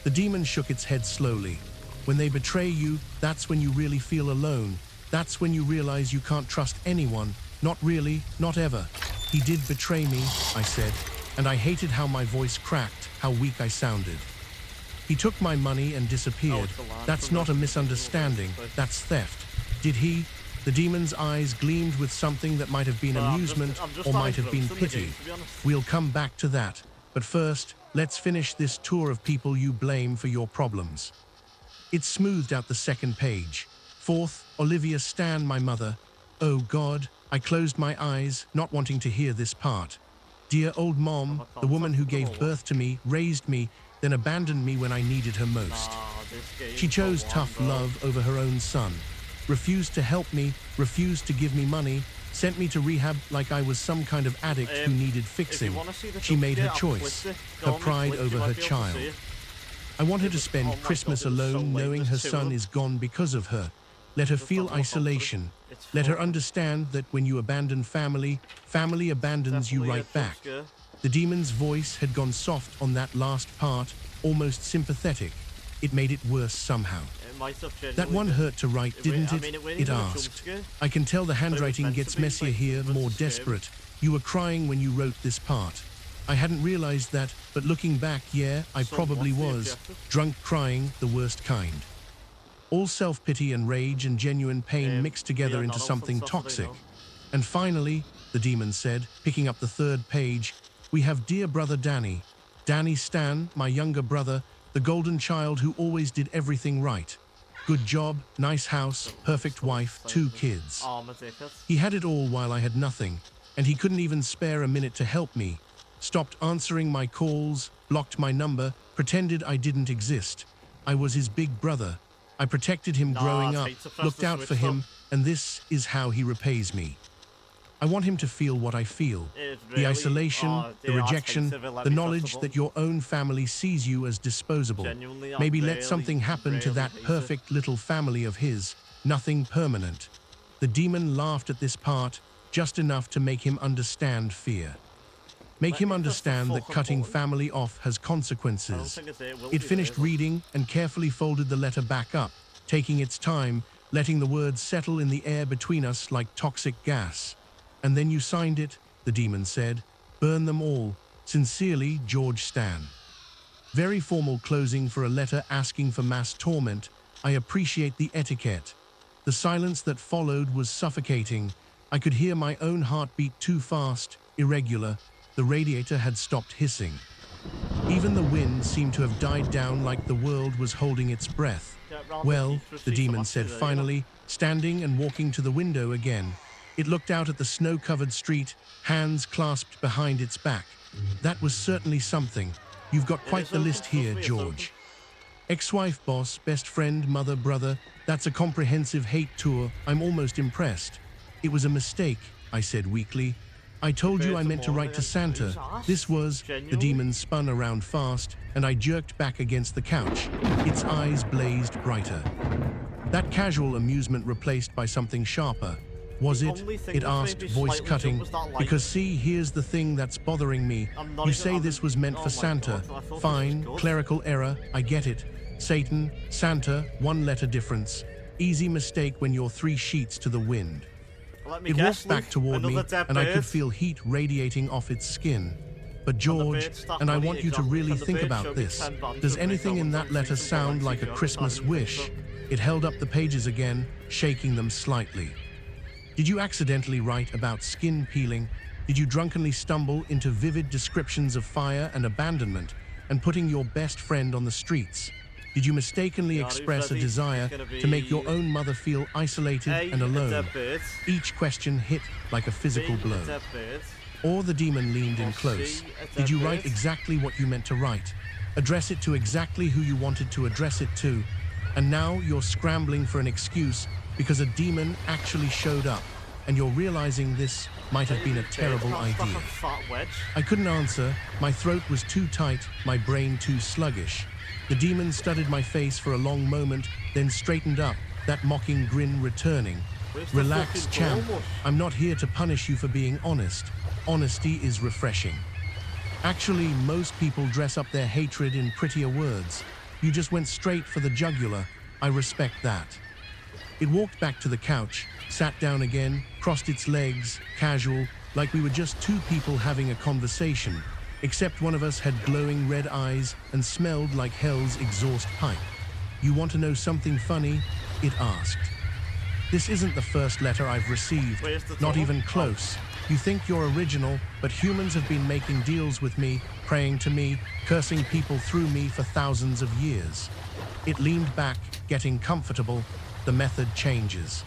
The demon shook its head slowly. When they betray you, that's when you really feel alone. That's when you realize you can't trust anyone. Not really, not ever. He did betray me, I said, and I hated how my voice cracked, how weak I sounded. He took my money and disappeared. it's the line That's from not a that. misunderstanding. That's theft. Did he? The demon's eyes gleamed with something that might have been Well, I'm just- amusement I'm just or not might have been engrossed in the pity. game, to be honest. We'll come back to that. But first, let's finish this tour of people you blame for your problems. It smoothed out the second page. Fourth, Olivia Stan, my mother. Oh God, I closed my eyes, not wanting to hear this part. Dear old mom, the woman who gave birth to me, raised me, then abandoned me when I needed her most. She chose tough love over her own son, refused to help me, refused to give me money, sent me to rehab like I was some kind of addict who needed fixing. She made her choice, her pride over her child. I want her to spend Christmas alone knowing her son is gone because of her. Let her feel isolation. Let her understand that when you abandon family, family abandons you right back. The demon's voice had gone soft on that last part, almost sympathetic. It made it worse somehow. That one hurt to write, didn't it? It asked. I can tell the handwriting gets messier here, more desperate. You were crying when you wrote this part. I hadn't realized that, but looking back, yeah, I probably was. Drunk crying, the worst kind. All self-pity and rage and genuine pain mixed together into something toxic. And finally, the demon said, picking up the third page, we have dear brother Danny. Danny Stan, my younger brother, the golden child who always did everything right. Good job, nice house, perfect wife, 2 kids. He had it all while I had nothing, and he couldn't even spare a minute to help me. Stopped answering my calls, blocked my number, pretended I didn't exist. I was his big brother. I protected him growing up, looked out for him, and this is how he repays me. I want him to feel what I feel. The isolation, the rejection, the knowledge that your own family sees you as disposable. Maybe let something happen to that perfect little family of his, nothing permanent. The demon laughed at this part, just enough to make him understand fear. Make him understand that cutting family off has consequences. It finished reading and carefully folded the letter back up, taking its time, letting the words settle in the air between us like toxic gas. And then you signed it, the demon said. Burn them all. Sincerely, George Stan. Very formal closing for a letter asking for mass torment. I appreciate the etiquette. The silence that followed was suffocating. I could hear my own heartbeat too fast, irregular. The radiator had stopped hissing. Even the wind seemed to have died down like the world was holding its breath. Well, the demon said finally, standing and walking to the window again. It looked out at the snow-covered street, hands clasped behind its back. That was certainly something. You've got quite the list here, George. Ex-wife, boss, best friend, mother, brother. That's a comprehensive hate tour. I'm almost impressed. It was a mistake, I said weakly. I told you I meant to write to Santa. This was, the demon spun around fast, and I jerked back against the couch. Its eyes blazed brighter. That casual amusement replaced by something sharper. Was it? It asked, voice cutting. Because see, here's the thing that's bothering me. You say this was meant for Santa. Fine, clerical error, I get it. Satan, Santa, 1 letter difference. Easy mistake when you're 3 sheets to the wind. It walked back toward me, and I could feel heat radiating off its skin. But George, and I want you to really think about this, does anything in that letter sound like a Christmas wish? It held up the pages again, shaking them slightly. Did you accidentally write about skin peeling? Did you drunkenly stumble into vivid descriptions of fire and abandonment and putting your best friend on the streets? Did you mistakenly express a desire to make your own mother feel isolated and alone? Each question hit like a physical blow. Or the demon leaned in close. Did you write exactly what you meant to write? Address it to exactly who you wanted to address it to? And now you're scrambling for an excuse because a demon actually showed up, and you're realizing this might have been a terrible idea. I couldn't answer. My throat was too tight, my brain too sluggish. The demon studied my face for a long moment, then straightened up, that mocking grin returning. Relax, champ. I'm not here to punish you for being honest. Honesty is refreshing. Actually, most people dress up their hatred in prettier words. You just went straight for the jugular. I respect that. It walked back to the couch, sat down again, crossed its legs, casual, like we were just 2 people having a conversation. Except one of us had glowing red eyes and smelled like hell's exhaust pipe. You want to know something funny? It asked. This isn't the first letter I've received, not even close. You think you're original, but humans have been making deals with me, praying to me, cursing people through me for thousands of years. It leaned back, getting comfortable. The method changes.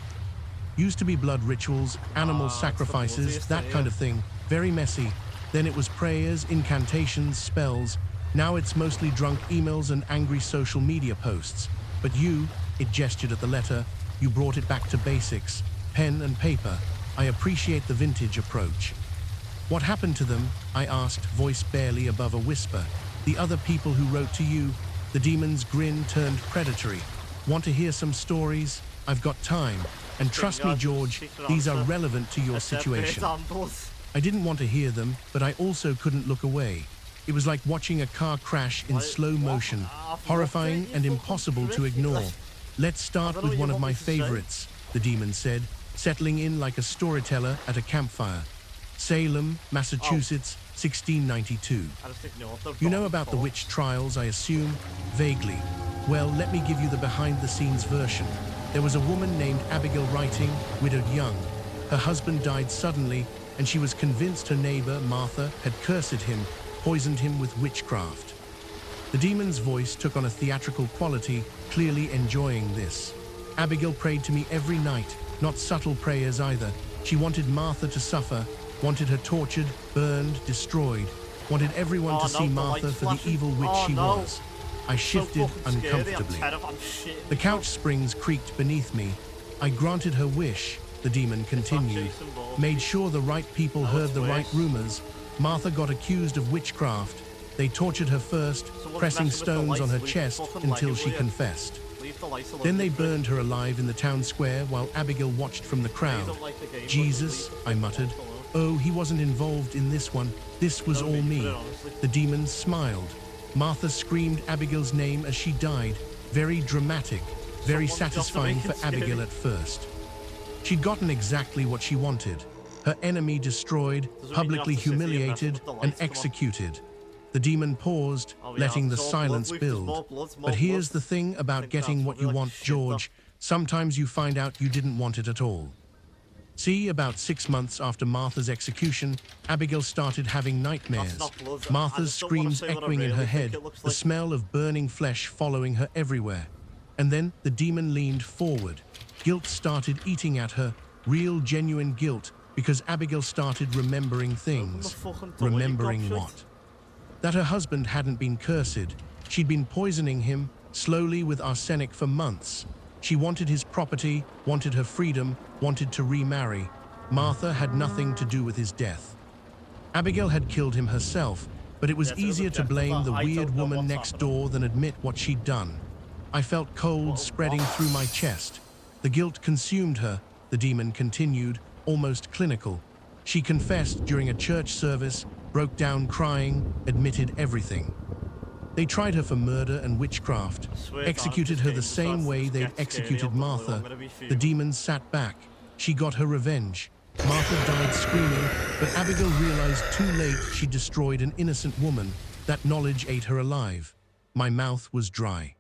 Used to be blood rituals, animal sacrifices, bloodiest that thing, kind yeah. of thing. Very messy. Then it was prayers, incantations, spells. Now it's mostly drunk emails and angry social media posts. But you, it gestured at the letter, you brought it back to basics, pen and paper. I appreciate the vintage approach. What happened to them? I asked, voice barely above a whisper. The other people who wrote to you. The demon's grin turned predatory. Want to hear some stories? I've got time. And trust me, George, these are relevant to your situation. I didn't want to hear them, but I also couldn't look away. It was like watching a car crash in slow motion, horrifying and impossible to ignore. Let's start with one of my favorites, the demon said, settling in like a storyteller at a campfire. Salem, Massachusetts, 1692. You know about the witch trials, I assume? Vaguely. Well, let me give you the behind-the-scenes version. There was a woman named Abigail Writing, widowed young. Her husband died suddenly, and she was convinced her neighbor, Martha, had cursed him, poisoned him with witchcraft. The demon's voice took on a theatrical quality, clearly enjoying this. Abigail prayed to me every night, not subtle prayers either. She wanted Martha to suffer, wanted her tortured, burned, destroyed, wanted everyone to see Martha for the evil witch she was. I shifted uncomfortably. The couch springs creaked beneath me. I granted her wish, the demon continued. Made sure the right people heard the right rumors. Martha got accused of witchcraft. They tortured her first, pressing stones on her chest until she confessed. Then they burned her alive in the town square while Abigail watched from the crowd. Jesus, I muttered. Oh, he wasn't involved in this one. This was all me. The demon smiled. Martha screamed Abigail's name as she died. Very dramatic, very satisfying for Abigail at first. She'd gotten exactly what she wanted. Her enemy destroyed, publicly humiliated, and executed. The demon paused, letting the silence build. But here's the thing about getting what you want, George. Sometimes you find out you didn't want it at all. See, about 6 months after Martha's execution, Abigail started having nightmares. Martha's screams echoing in her head, the smell of burning flesh following her everywhere. And then the demon leaned forward. Guilt started eating at her, real, genuine guilt, because Abigail started remembering things. Remembering what? That her husband hadn't been cursed. She'd been poisoning him, slowly with arsenic for months. She wanted his property, wanted her freedom, wanted to remarry. Martha had nothing to do with his death. Abigail had killed him herself, but it was easier to blame the weird woman next door than admit what she'd done. I felt cold spreading through my chest. The guilt consumed her, the demon continued, almost clinical. She confessed during a church service, broke down crying, admitted everything. They tried her for murder and witchcraft, executed her the same way they'd executed Martha. The demons sat back. She got her revenge. Martha died screaming, but Abigail realized too late she destroyed an innocent woman. That knowledge ate her alive. My mouth was dry.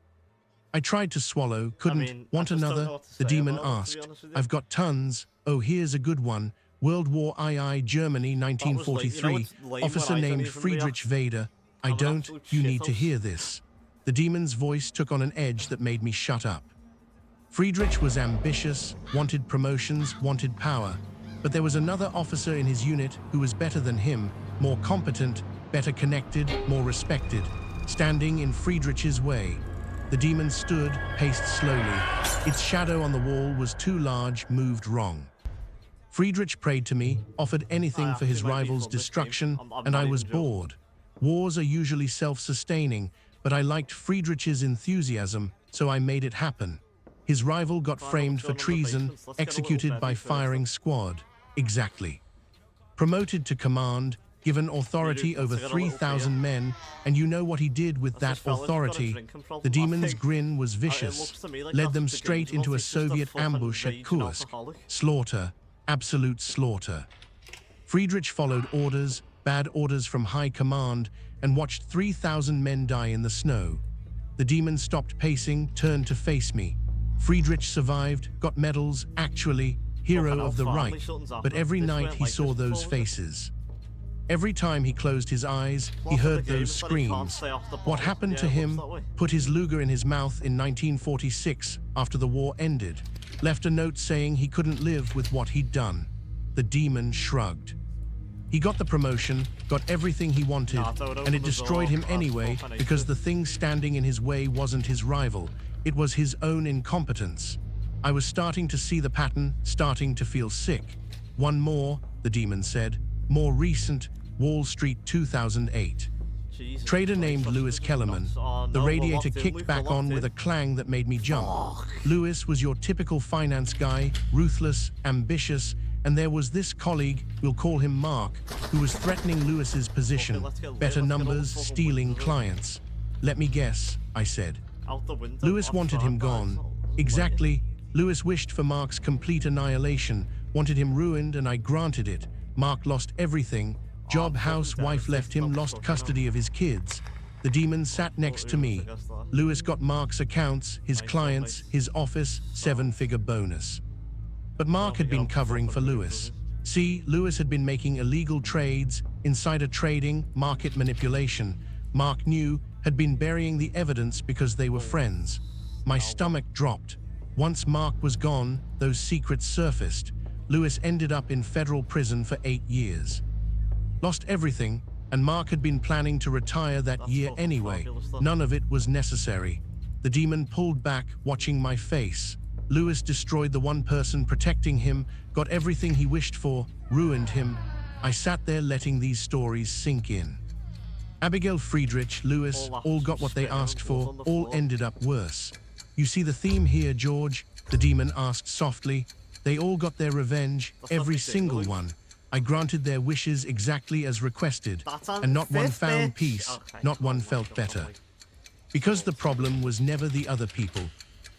I tried to swallow, couldn't. Want another? The demon asked. I've got tons. Oh, here's a good one. World War II, Germany, 1943. Officer named Friedrich Vader. I don't. You need to hear this. The demon's voice took on an edge that made me shut up. Friedrich was ambitious, wanted promotions, wanted power. But there was another officer in his unit who was better than him, more competent, better connected, more respected, standing in Friedrich's way. The demon stood, paced slowly. Its shadow on the wall was too large, moved wrong. Friedrich prayed to me, offered anything for his rival's destruction, and I was bored. Wars are usually self-sustaining, but I liked Friedrich's enthusiasm, so I made it happen. His rival got framed for treason, executed by firing squad. Exactly. Promoted to command, given authority over 3,000 men, and you know what he did with that authority. The demon's grin was vicious, led them straight into a Soviet ambush at Kursk. Slaughter, absolute slaughter. Friedrich followed orders, bad orders from high command, and watched 3,000 men die in the snow. The demon stopped pacing, turned to face me. Friedrich survived, got medals, actually, hero of the right, but every night he saw those faces. Every time he closed his eyes, he heard those screams. What happened to him? Put his Luger in his mouth in 1946 after the war ended. Left a note saying he couldn't live with what he'd done. The demon shrugged. He got the promotion, got everything he wanted, and it destroyed him anyway because the thing standing in his way wasn't his rival. It was his own incompetence. I was starting to see the pattern, starting to feel sick. One more, the demon said. More recent, Wall Street 2008. Trader named Lewis Kellerman. The radiator kicked back on with a clang that made me jump. Lewis was your typical finance guy, ruthless, ambitious, and there was this colleague, we'll call him Mark, who was threatening Lewis's position. Better numbers, stealing clients. Let me guess, I said. Lewis wanted him gone. Exactly. Lewis wished for Mark's complete annihilation, wanted him ruined, and I granted it. Mark lost everything. Job, house, wife left him, lost custody of his kids. The demon sat next to me. Lewis got Mark's accounts, his clients, his office, 7-figure bonus. But Mark had been covering for Lewis. See, Lewis had been making illegal trades, insider trading, market manipulation. Mark knew, had been burying the evidence because they were friends. My stomach dropped. Once Mark was gone, those secrets surfaced. Lewis ended up in federal prison for 8 years. Lost everything, and Mark had been planning to retire that year anyway. None of it was necessary. The demon pulled back, watching my face. Lewis destroyed the one person protecting him, got everything he wished for, ruined him. I sat there letting these stories sink in. Abigail, Friedrich, Lewis, all got what they asked for, all ended up worse. You see the theme here, George? The demon asked softly. They all got their revenge, every single one. I granted their wishes exactly as requested, and not one found peace, not one felt better. Because the problem was never the other people.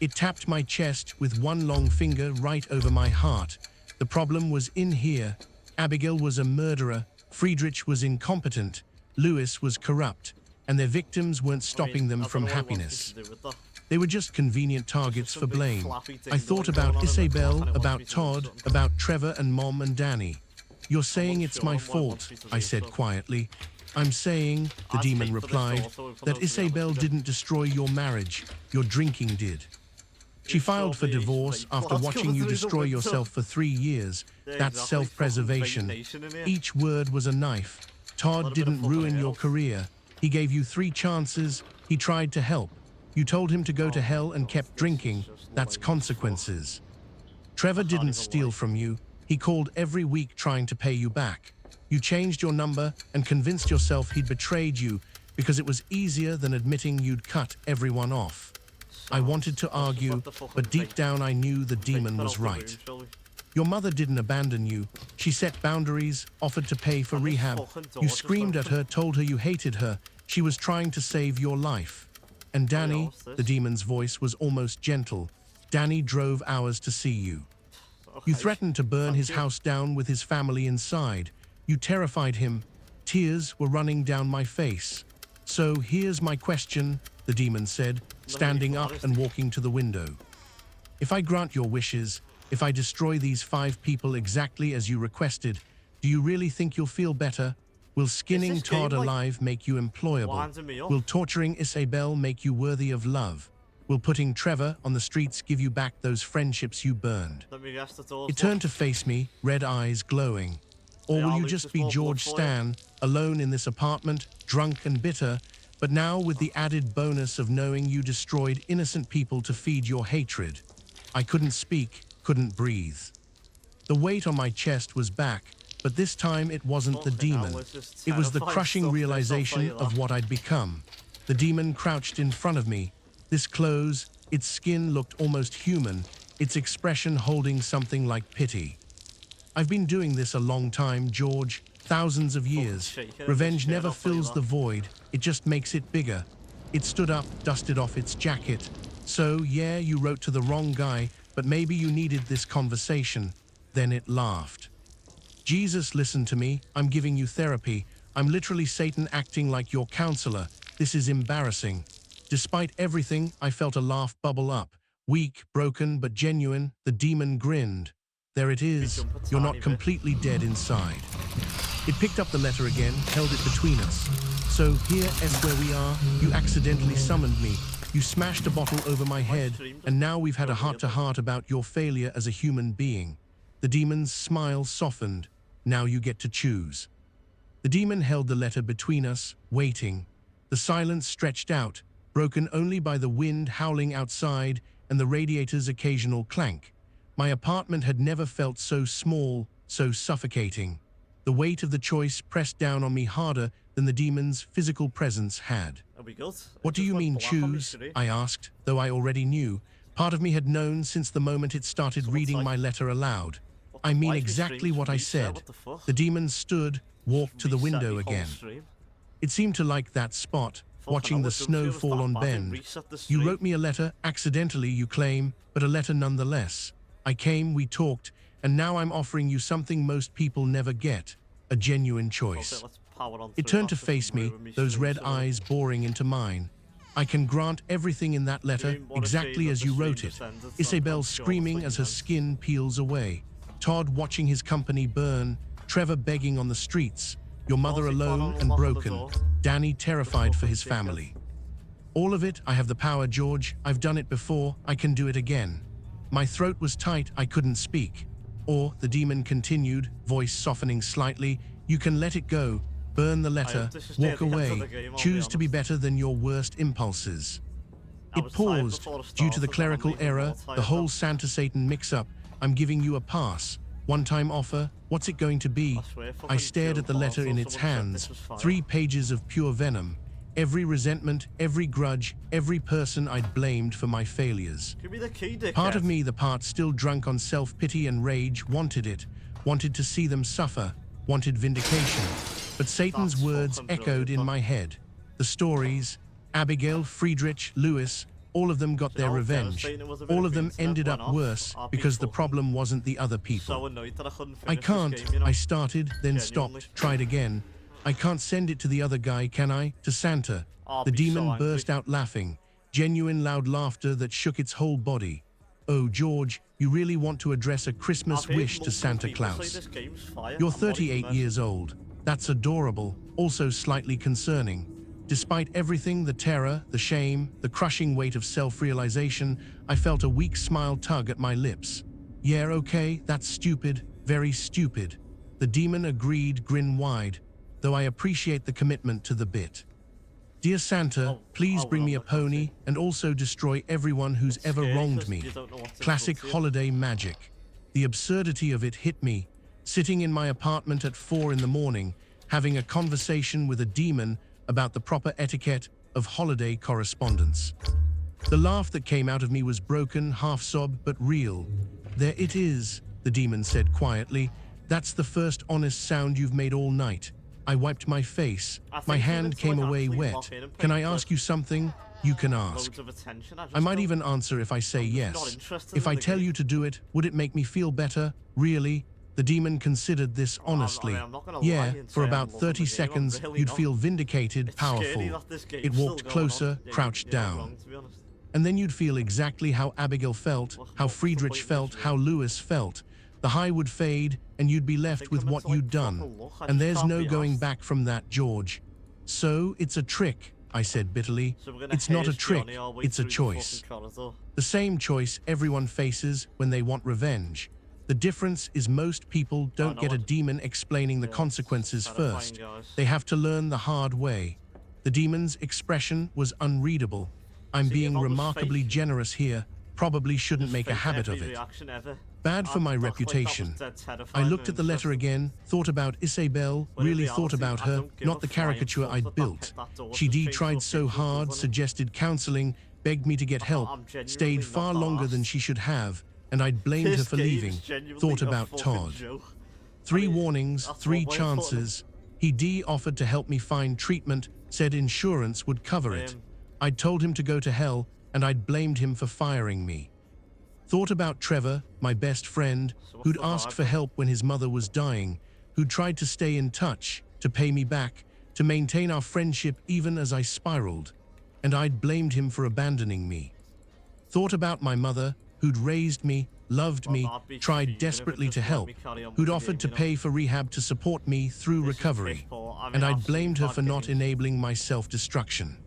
It tapped my chest with one long finger right over my heart. The problem was in here. Abigail was a murderer, Friedrich was incompetent, Lewis was corrupt, and their victims weren't stopping them from happiness. They were just convenient targets for blame. I thought about Isabel, about Todd, about Trevor and Mom and Danny. You're saying it's my fault, I said quietly. I'm saying, the demon replied, that Isabel didn't destroy your marriage, your drinking did. She filed for divorce after watching you destroy yourself for 3 years. That's self-preservation. Each word was a knife. Todd didn't ruin your career. He gave you 3 chances. He tried to help. You told him to go to hell and kept drinking. That's consequences. Trevor didn't steal from you. He called every week trying to pay you back. You changed your number and convinced yourself he'd betrayed you because it was easier than admitting you'd cut everyone off. I wanted to argue, but deep down I knew the demon was right. Your mother didn't abandon you. She set boundaries, offered to pay for rehab. You screamed at her, told her you hated her. She was trying to save your life. And Danny, the demon's voice was almost gentle. Danny drove hours to see you. You threatened to burn his house down with his family inside. You terrified him. Tears were running down my face. So here's my question, the demon said, standing up and walking to the window. If I grant your wishes, if I destroy these 5 people exactly as you requested, do you really think you'll feel better? Will skinning Todd alive make you employable? Will torturing Isabel make you worthy of love? Will putting Trevor on the streets give you back those friendships you burned? It turned to face me, red eyes glowing. Or will you just be George Stan, alone in this apartment, drunk and bitter, but now with the added bonus of knowing you destroyed innocent people to feed your hatred? I couldn't speak, couldn't breathe. The weight on my chest was back, but this time it wasn't the demon. It was the crushing realization of what I'd become. The demon crouched in front of me. This close, its skin looked almost human, its expression holding something like pity. I've been doing this a long time, George, thousands of years. Revenge never fills the void, it just makes it bigger. It stood up, dusted off its jacket. So, yeah, you wrote to the wrong guy, but maybe you needed this conversation. Then it laughed. Jesus, listen to me, I'm giving you therapy. I'm literally Satan acting like your counselor. This is embarrassing. Despite everything, I felt a laugh bubble up. Weak, broken, but genuine, the demon grinned. There it is. You're not completely dead inside. It picked up the letter again, held it between us. So here is where we are. You accidentally summoned me. You smashed a bottle over my head, and now we've had a heart-to-heart about your failure as a human being. The demon's smile softened. Now you get to choose. The demon held the letter between us, waiting. The silence stretched out, broken only by the wind howling outside and the radiator's occasional clank. My apartment had never felt so small, so suffocating. The weight of the choice pressed down on me harder than the demon's physical presence had. Are we good? What do you mean choose? I asked, though I already knew. Part of me had known since the moment it started reading my letter aloud. I mean exactly what I said. The demon stood, walked to the window again. It seemed to like that spot, watching the snow fall on Bend. You wrote me a letter, accidentally you claim, but a letter nonetheless. I came, we talked, and now I'm offering you something most people never get, a genuine choice. It turned to face me, those red eyes boring into mine. I can grant everything in that letter exactly as you wrote it. Isabel screaming as her skin peels away. Todd watching his company burn. Trevor begging on the streets. Your mother alone and broken. Danny terrified for his family. All of it, I have the power, George. I've done it before. I can do it again. My throat was tight. I couldn't speak. Or, the demon continued, voice softening slightly, you can let it go, burn the letter, walk away, choose to be better than your worst impulses. It paused. Due to the clerical error, the whole Santa-Satan mix-up, I'm giving you a pass. One-time offer, what's it going to be? I stared at the letter in its hands, 3 pages of pure venom. Every resentment, every grudge, every person I'd blamed for my failures. Give me the key, dickhead. Part of me, the part still drunk on self-pity and rage, wanted it, wanted to see them suffer, wanted vindication. But Satan's words echoed in my head. The stories, Abigail, Friedrich, Lewis, all of them got their revenge. All of them ended up worse because the problem wasn't the other people. I can't, I started, then stopped, tried again. I can't send it to the other guy, can I? To Santa. The demon burst out laughing, genuine loud laughter that shook its whole body. Oh, George, you really want to address a Christmas wish to Santa Claus. You're 38 years old. That's adorable, also slightly concerning. Despite everything, the terror, the shame, the crushing weight of self-realization, I felt a weak smile tug at my lips. Yeah, okay, that's stupid, very stupid. The demon agreed, grin wide, though I appreciate the commitment to the bit. Dear Santa, please bring me a pony and also destroy everyone who's ever wronged me. Classic holiday magic. The absurdity of it hit me, sitting in my apartment at 4 in the morning, having a conversation with a demon about the proper etiquette of holiday correspondence. The laugh that came out of me was broken, half-sob, but real. There it is, the demon said quietly. That's the first honest sound you've made all night. I wiped my face. My hand came away wet. Can I ask you something? You can ask. I might even answer if I say yes. If I tell you to do it, would it make me feel better? Really? The demon considered this honestly. Yeah, for about 30 seconds, you'd feel vindicated, powerful. It walked closer, crouched down. And then you'd feel exactly how Abigail felt, how Friedrich felt, how Lewis felt. The high would fade, and you'd be left with what you'd done. And there's no going back from that, George. So, it's a trick, I said bitterly. It's not a trick, it's a choice. The same choice everyone faces when they want revenge. The difference is most people don't get a demon explaining the consequences first. They have to learn the hard way. The demon's expression was unreadable. I'm being remarkably generous here. Probably shouldn't make a habit of it. Bad for my reputation. I looked at the letter again, thought about Isabel, really thought about her, not the caricature I'd built. She tried so hard, suggested counseling, begged me to get help, stayed far longer than she should have, and I'd blamed her for leaving. Thought about Todd. 3 warnings, 3 chances. He offered to help me find treatment, said insurance would cover it. I'd told him to go to hell, and I'd blamed him for firing me. Thought about Trevor, my best friend, who'd asked for help when his mother was dying, who'd tried to stay in touch, to pay me back, to maintain our friendship even as I spiraled, and I'd blamed him for abandoning me. Thought about my mother, who'd raised me, loved me, tried desperately to help, who'd offered to pay for rehab to support me through recovery. And I'd blamed her for not enabling my self-destruction.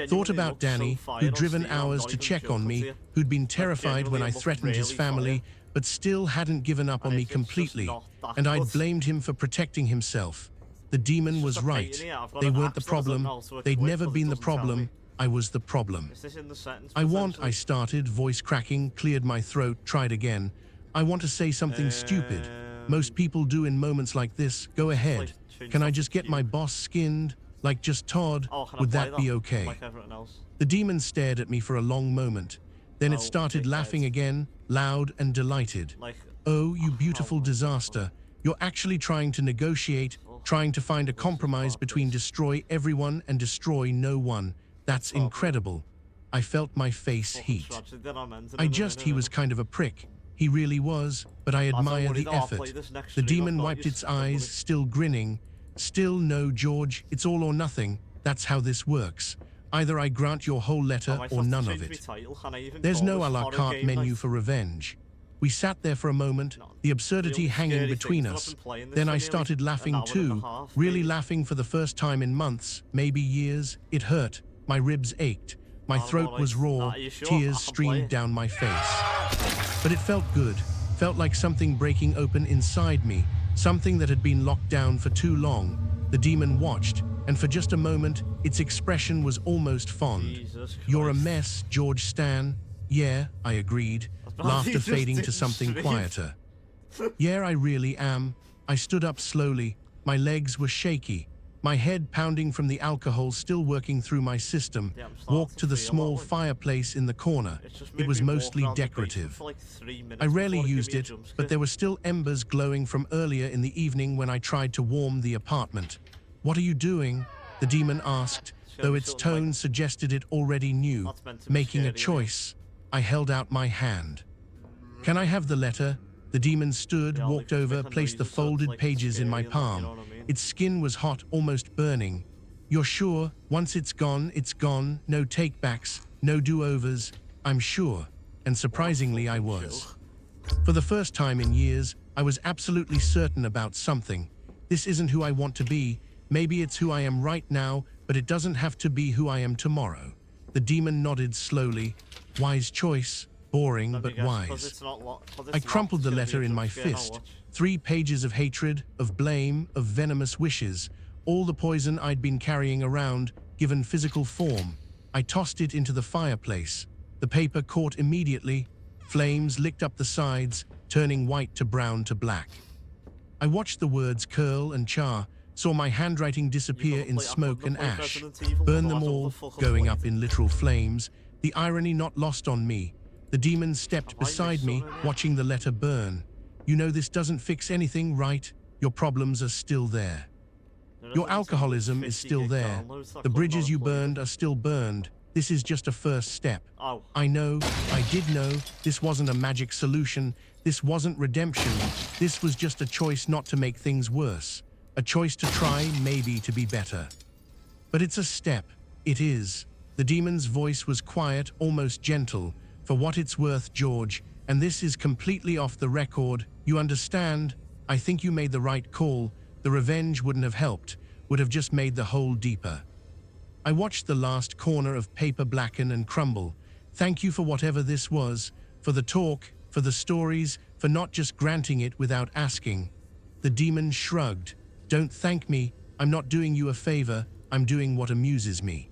Thought about Danny, who'd driven hours to check on me, who'd been terrified when I threatened his family, but still hadn't given up on me completely, and I'd blamed him for protecting himself. The demon was right. They weren't the problem. They'd never been the problem. I was the problem. I started, voice cracking, cleared my throat, tried again. I want to say something stupid. Most people do in moments like this. Go ahead. Can I just get my boss skinned? Like just Todd? Would that be okay? The demon stared at me for a long moment. Then it started laughing again, loud and delighted. Oh, you beautiful disaster. You're actually trying to negotiate, trying to find a compromise between destroy everyone and destroy no one. That's incredible. I felt my face heat. He was kind of a prick. He really was, but I admire the effort. The demon wiped its eyes, still grinning. Still no, George, it's all or nothing. That's how this works. Either I grant your whole letter or none of it. There's no a la carte menu for revenge. We sat there for a moment, the absurdity hanging between us. Then I started laughing too, really laughing for the first time in months, maybe years. It hurt. My ribs ached. My throat was raw. Tears streamed down my face. But it felt good. Felt like something breaking open inside me. Something that had been locked down for too long. The demon watched, and for just a moment, its expression was almost fond. You're a mess, George Stan. Yeah, I agreed, laughter fading to something quieter. Yeah, I really am. I stood up slowly. My legs were shaky. My head pounding from the alcohol still working through my system, walked to the small fireplace in the corner. It was mostly decorative. I rarely used it, but there were still embers glowing from earlier in the evening when I tried to warm the apartment. What are you doing? The demon asked, though its tone suggested it already knew. Making a choice. I held out my hand. Can I have the letter? The demon stood, walked over, placed the folded pages in my palm. Its skin was hot, almost burning. You're sure? Once it's gone, no take-backs, no do-overs. I'm sure. And surprisingly, I was. For the first time in years, I was absolutely certain about something. This isn't who I want to be. Maybe it's who I am right now, but it doesn't have to be who I am tomorrow. The demon nodded slowly. Wise choice. Boring, but wise. I crumpled the letter in my fist. 3 pages of hatred, of blame, of venomous wishes. All the poison I'd been carrying around, given physical form. I tossed it into the fireplace. The paper caught immediately. Flames licked up the sides, turning white to brown to black. I watched the words curl and char, saw my handwriting disappear in smoke and ash. Burn them all, going up in literal flames. The irony not lost on me. The demon stepped beside me, watching the letter burn. You know this doesn't fix anything, right? Your problems are still there. Your alcoholism is still there. The bridges you burned are still burned. This is just a first step. I know, I did know, this wasn't a magic solution. This wasn't redemption. This was just a choice not to make things worse. A choice to try, maybe, to be better. But it's a step. It is. The demon's voice was quiet, almost gentle. For what it's worth, George, and this is completely off the record, you understand? I think you made the right call. The revenge wouldn't have helped, would have just made the hole deeper. I watched the last corner of paper blacken and crumble. Thank you for whatever this was, for the talk, for the stories, for not just granting it without asking. The demon shrugged. Don't thank me. I'm not doing you a favor. I'm doing what amuses me.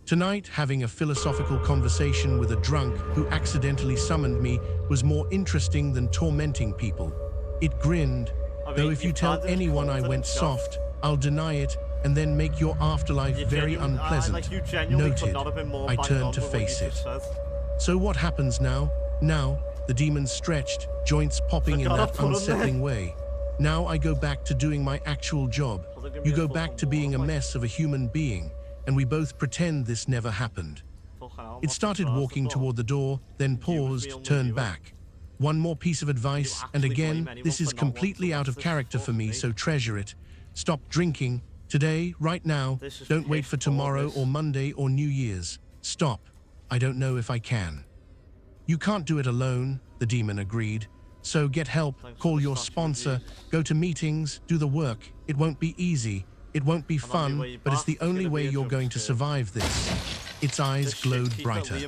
Tonight, having a philosophical conversation with a drunk who accidentally summoned me was more interesting than tormenting people. It grinned. Though if you tell anyone I went soft, I'll deny it and then make your afterlife very unpleasant. Noted. I turned to face it. So what happens now? Now, the demon stretched, joints popping in that unsettling way. Now I go back to doing my actual job. You go back to being a mess of a human being. And we both pretend this never happened. It started walking toward the door, then paused, turned back. One more piece of advice, and again, this is completely out of character for me, so treasure it. Stop drinking. Today, right now. Don't wait for tomorrow or Monday or New Year's. Stop. I don't know if I can. You can't do it alone. the demon agreed. So get help, call your sponsor, go to meetings, do the work. It won't be easy, it won't be fun, but it's the only way you're going to survive this. Its eyes glowed brighter.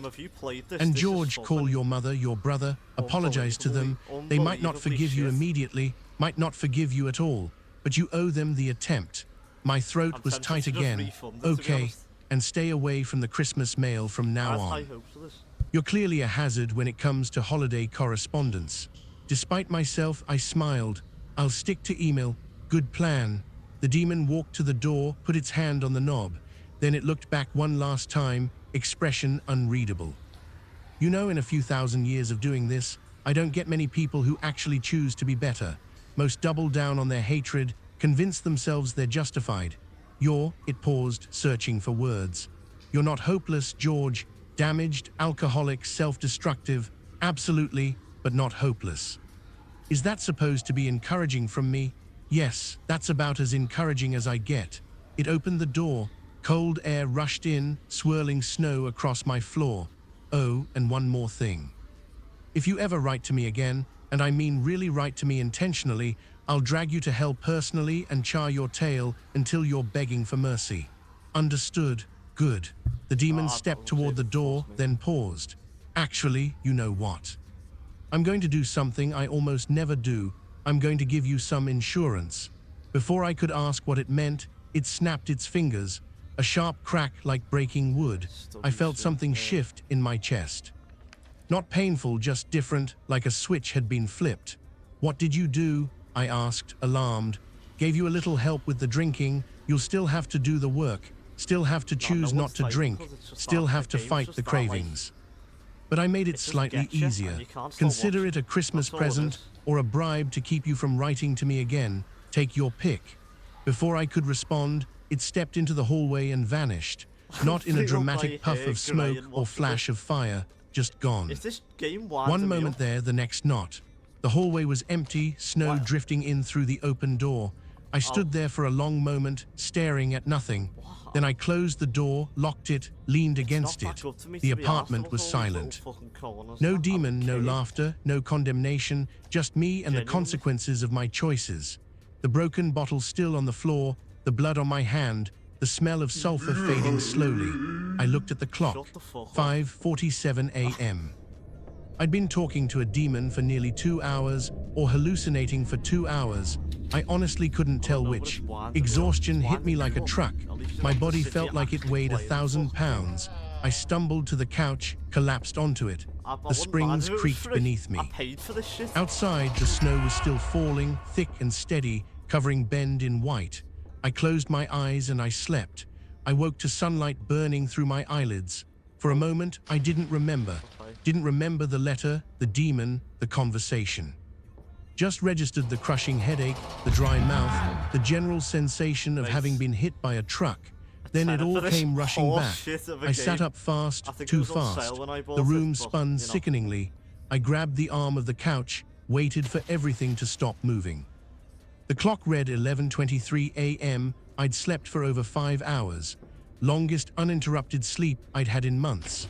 And George, call your mother, your brother, apologize to them. They might not forgive you immediately, might not forgive you at all, but you owe them the attempt. My throat was tight again. Okay, and stay away from the Christmas mail from now on. You're clearly a hazard when it comes to holiday correspondence. Despite myself, I smiled. I'll stick to email. Good plan. The demon walked to the door, put its hand on the knob. Then it looked back one last time, expression unreadable. You know, in a few thousand years of doing this, I don't get many people who actually choose to be better. Most double down on their hatred, convince themselves they're justified. It paused, searching for words. You're not hopeless, George. Damaged, alcoholic, self-destructive. Absolutely, but not hopeless. Is that supposed to be encouraging from me? Yes, that's about as encouraging as I get. It opened the door. Cold air rushed in, swirling snow across my floor. Oh, and one more thing. If you ever write to me again, and I mean really write to me intentionally, I'll drag you to hell personally and char your tail until you're begging for mercy. Understood? Good. The demon stepped toward the door, then paused. Actually, you know what? I'm going to do something I almost never do. I'm going to give you some insurance. Before I could ask what it meant, it snapped its fingers. A sharp crack like breaking wood. I felt something shift in my chest. Not painful, just different, like a switch had been flipped. What did you do? I asked, alarmed. Gave you a little help with the drinking. You'll still have to do the work. Still have to choose not to drink. Still have to fight the cravings. But I made it slightly easier. Consider it a Christmas present or a bribe to keep you from writing to me again. Take your pick. Before I could respond, it stepped into the hallway and vanished. Not in a dramatic puff of smoke or flash of fire, just gone. One moment there, the next not. The hallway was empty, snow drifting in through the open door. I stood there for a long moment, staring at nothing. Then I closed the door, locked it, leaned against it. The apartment was silent. No demon, no laughter, no condemnation, just me and the consequences of my choices. The broken bottle still on the floor, the blood on my hand, the smell of sulfur fading slowly. I looked at the clock. 5:47 a.m. I'd been talking to a demon for nearly 2 hours, or hallucinating for 2 hours. I honestly couldn't tell which. Exhaustion hit me like a truck. My body felt like it weighed 1,000 pounds. I stumbled to the couch, collapsed onto it. The springs creaked beneath me. Outside, the snow was still falling, thick and steady, covering Bend in white. I closed my eyes and I slept. I woke to sunlight burning through my eyelids. For a moment, I didn't remember. Didn't remember the letter, the demon, the conversation. Just registered the crushing headache, the dry mouth, the general sensation of having been hit by a truck. Then it all came rushing back. I sat up fast, too fast. The room spun sickeningly. I grabbed the arm of the couch, waited for everything to stop moving. The clock read 11:23 a.m. I'd slept for over 5 hours. Longest uninterrupted sleep I'd had in months.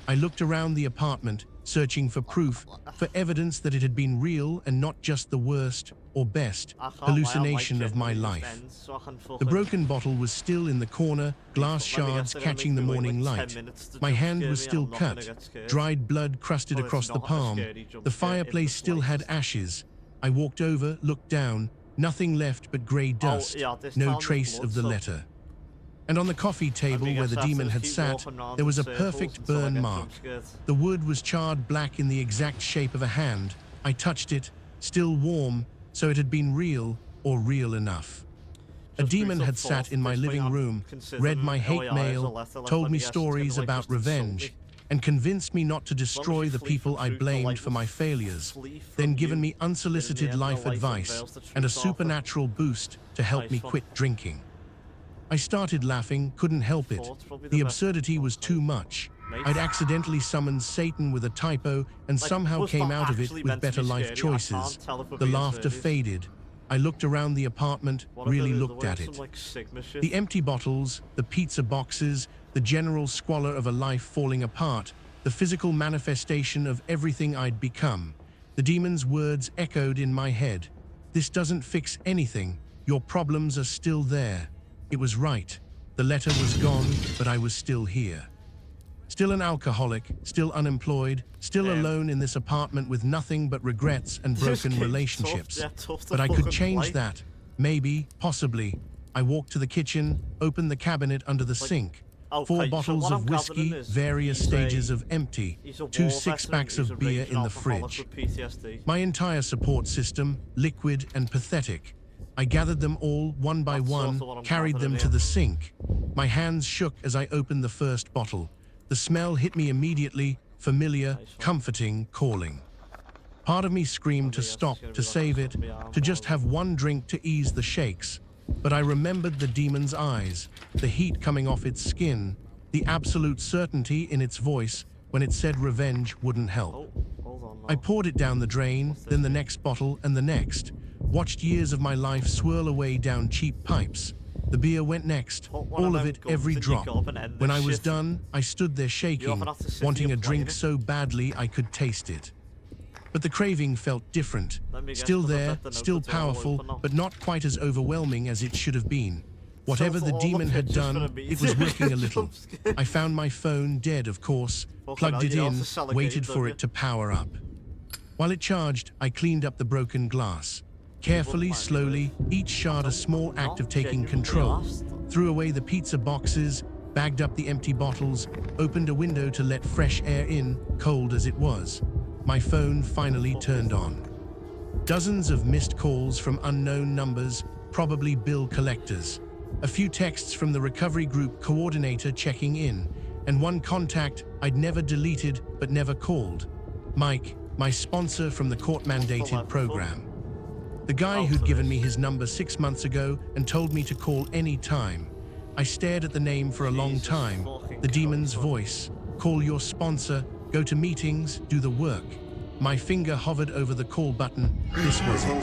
I looked around the apartment, searching for proof, for evidence that it had been real and not just the worst, or best, hallucination of my life. The broken bottle was still in the corner, glass shards catching the morning light. My hand was still cut, dried blood crusted across the palm. The fireplace still had ashes. I walked over, looked down, nothing left but grey dust, no trace of the letter. And on the coffee table where the demon had sat, there was a perfect burn mark. The wood was charred black in the exact shape of a hand. I touched it, still warm, so it had been real, or real enough. A demon had sat in my living room, read my hate mail, told me stories about revenge, and convinced me not to destroy the people I blamed for my failures, then given me unsolicited life advice and a supernatural boost to help me quit drinking. I started laughing, couldn't help it. The absurdity was too much. I'd accidentally summoned Satan with a typo and somehow came out of it with better life choices. The laughter faded. I looked around the apartment, really looked at it. The empty bottles, the pizza boxes, the general squalor of a life falling apart, the physical manifestation of everything I'd become. The demon's words echoed in my head. This doesn't fix anything. Your problems are still there. It was right. The letter was gone, but I was still here. Still an alcoholic, still unemployed, still alone in this apartment with nothing but regrets and broken relationships. But I could change that. Maybe, possibly. I walked to the kitchen, opened the cabinet under the sink. 4 bottles of whiskey, various stages of empty, 2 six-packs of beer in the fridge. My entire support system, liquid and pathetic. I gathered them all, one by one, carried them to the sink. My hands shook as I opened the first bottle. The smell hit me immediately, familiar, comforting, calling. Part of me screamed to stop, to save it, to just have one drink to ease the shakes. But I remembered the demon's eyes, the heat coming off its skin, the absolute certainty in its voice when it said revenge wouldn't help. I poured it down the drain, then the next bottle and the next, watched years of my life swirl away down cheap pipes. The beer went next, all of it, every drop. When I was done, I stood there shaking, wanting a drink so badly I could taste it. But the craving felt different. Still there, still powerful, but not quite as overwhelming as it should have been. Whatever the demon had done, it was working a little. I found my phone dead, of course, plugged it in, waited for it to power up. While it charged, I cleaned up the broken glass. Carefully, slowly, each shard a small act of taking control. Threw away the pizza boxes, bagged up the empty bottles, opened a window to let fresh air in, cold as it was. My phone finally turned on. Dozens of missed calls from unknown numbers, probably bill collectors. A few texts from the recovery group coordinator checking in, and one contact I'd never deleted but never called. Mike, my sponsor from the court-mandated program. The guy who'd given me his number 6 months ago and told me to call any time. I stared at the name for a long time, the demon's voice. Call your sponsor, go to meetings, do the work. My finger hovered over the call button. This was it.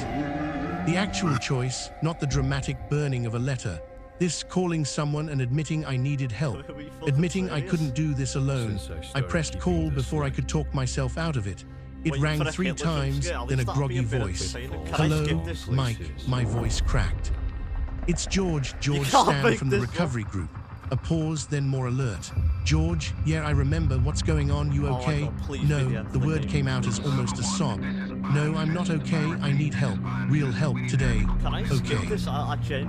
The actual choice, not the dramatic burning of a letter. This calling someone and admitting I needed help. Admitting I couldn't do this alone. I pressed call before I could talk myself out of it. It rang 3 times, then a groggy voice. Hello, Mike, my voice cracked. It's George Stan from the recovery group. A pause, then more alert. George, yeah, I remember. What's going on? You okay? No, the word came out as almost a sob. No, I'm not okay. I need help. Real help today. Okay.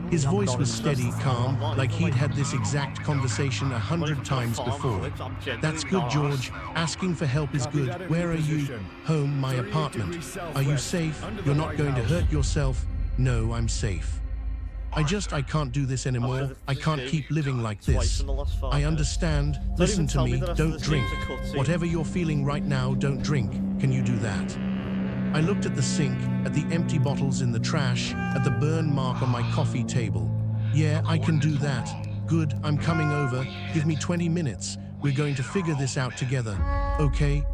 His voice was steady, calm, like he'd had this exact conversation 100 times before. That's good, George. Asking for help is good. Where are you? Home, my apartment. Are you safe? You're not going to hurt yourself? No, I'm safe. I can't do this anymore. I can't keep living like this. I understand. Listen to me. Don't drink. Whatever you're feeling right now, don't drink. Can you do that? I looked at the sink, at the empty bottles in the trash, at the burn mark on my coffee table. Yeah, I can do that. Good, I'm coming over. Give me 20 minutes. We're going to figure this out together. Okay,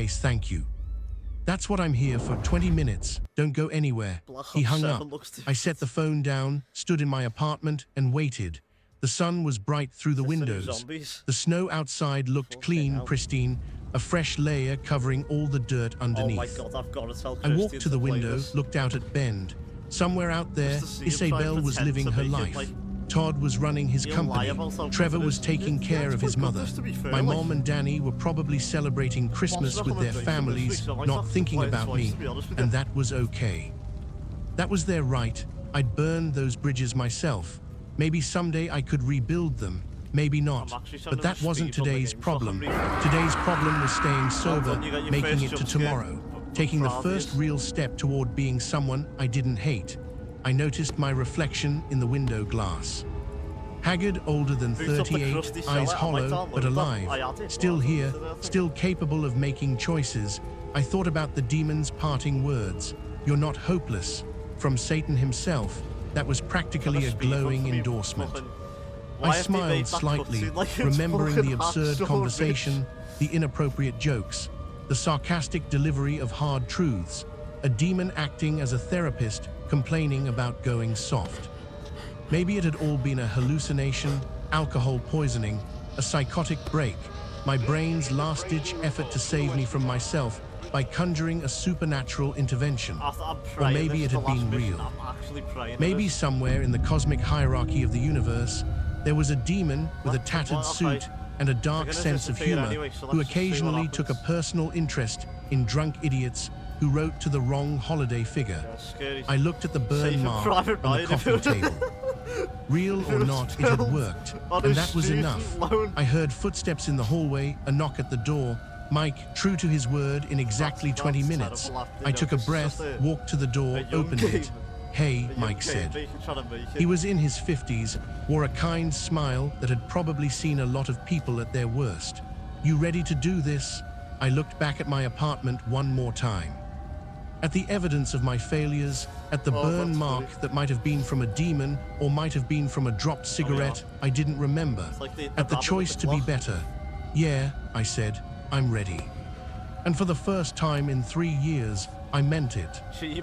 thank you. That's what I'm here for, 20 minutes. Don't go anywhere. He hung up. I set the phone down, stood in my apartment, and waited. The sun was bright through the windows. The snow outside looked clean, pristine, a fresh layer covering all the dirt underneath. Oh my God, I've got to tell I walked to the window, looked out at Bend. Somewhere out there, Isabel was living her life. Todd was running his company. Trevor was taking care of his mother. My mom and Danny were probably celebrating Christmas with their families, not thinking about me, and that was okay. That was their right. I'd burned those bridges myself. Maybe someday I could rebuild them. Maybe not. But that wasn't today's problem. Today's problem was staying sober, making it to tomorrow, taking the first real step toward being someone I didn't hate. I noticed my reflection in the window glass. Haggard, older than 38, eyes hollow but alive, still here, still capable of making choices. I thought about the demon's parting words, "You're not hopeless," from Satan himself. That was practically a glowing endorsement. I smiled slightly, remembering the absurd conversation, the inappropriate jokes, the sarcastic delivery of hard truths, a demon acting as a therapist, complaining about going soft. Maybe it had all been a hallucination, alcohol poisoning, a psychotic break, my brain's last-ditch effort to save me from myself, by conjuring a supernatural intervention. I'm praying maybe this it is the had been last mission. real. I'm actually praying. Maybe somewhere in the cosmic hierarchy of the universe, there was a demon with a What? tattered Well, okay. suit and a They're dark gonna sense of disappear humor anyway, so who let's just see what occasionally took a happens. personal interest in drunk idiots who wrote to the wrong holiday figure. Yeah, scary. I looked at the burn Saving mark Private on the Ryan. coffee table. Real or not, it had worked, On and a that was student enough. loan. I heard footsteps in the hallway, a knock at the door. Mike, true to his word, in exactly That's 20 minutes. terrible acting, I took a this is breath, just a- walked to the door, a young opened it. game. Hey, A young Mike kid said. trying to make it. He was in his 50s, wore a kind smile that had probably seen a lot of people at their worst. You ready to do this? I looked back at my apartment one more time. At the evidence of my failures, at the Oh, burn that's mark funny. that might have been from a demon or might have been from a dropped cigarette, I didn't remember. like the At the rabbit choice with the to be clock. better. Yeah, I said, I'm ready. And for the first time in 3 years, I meant it. She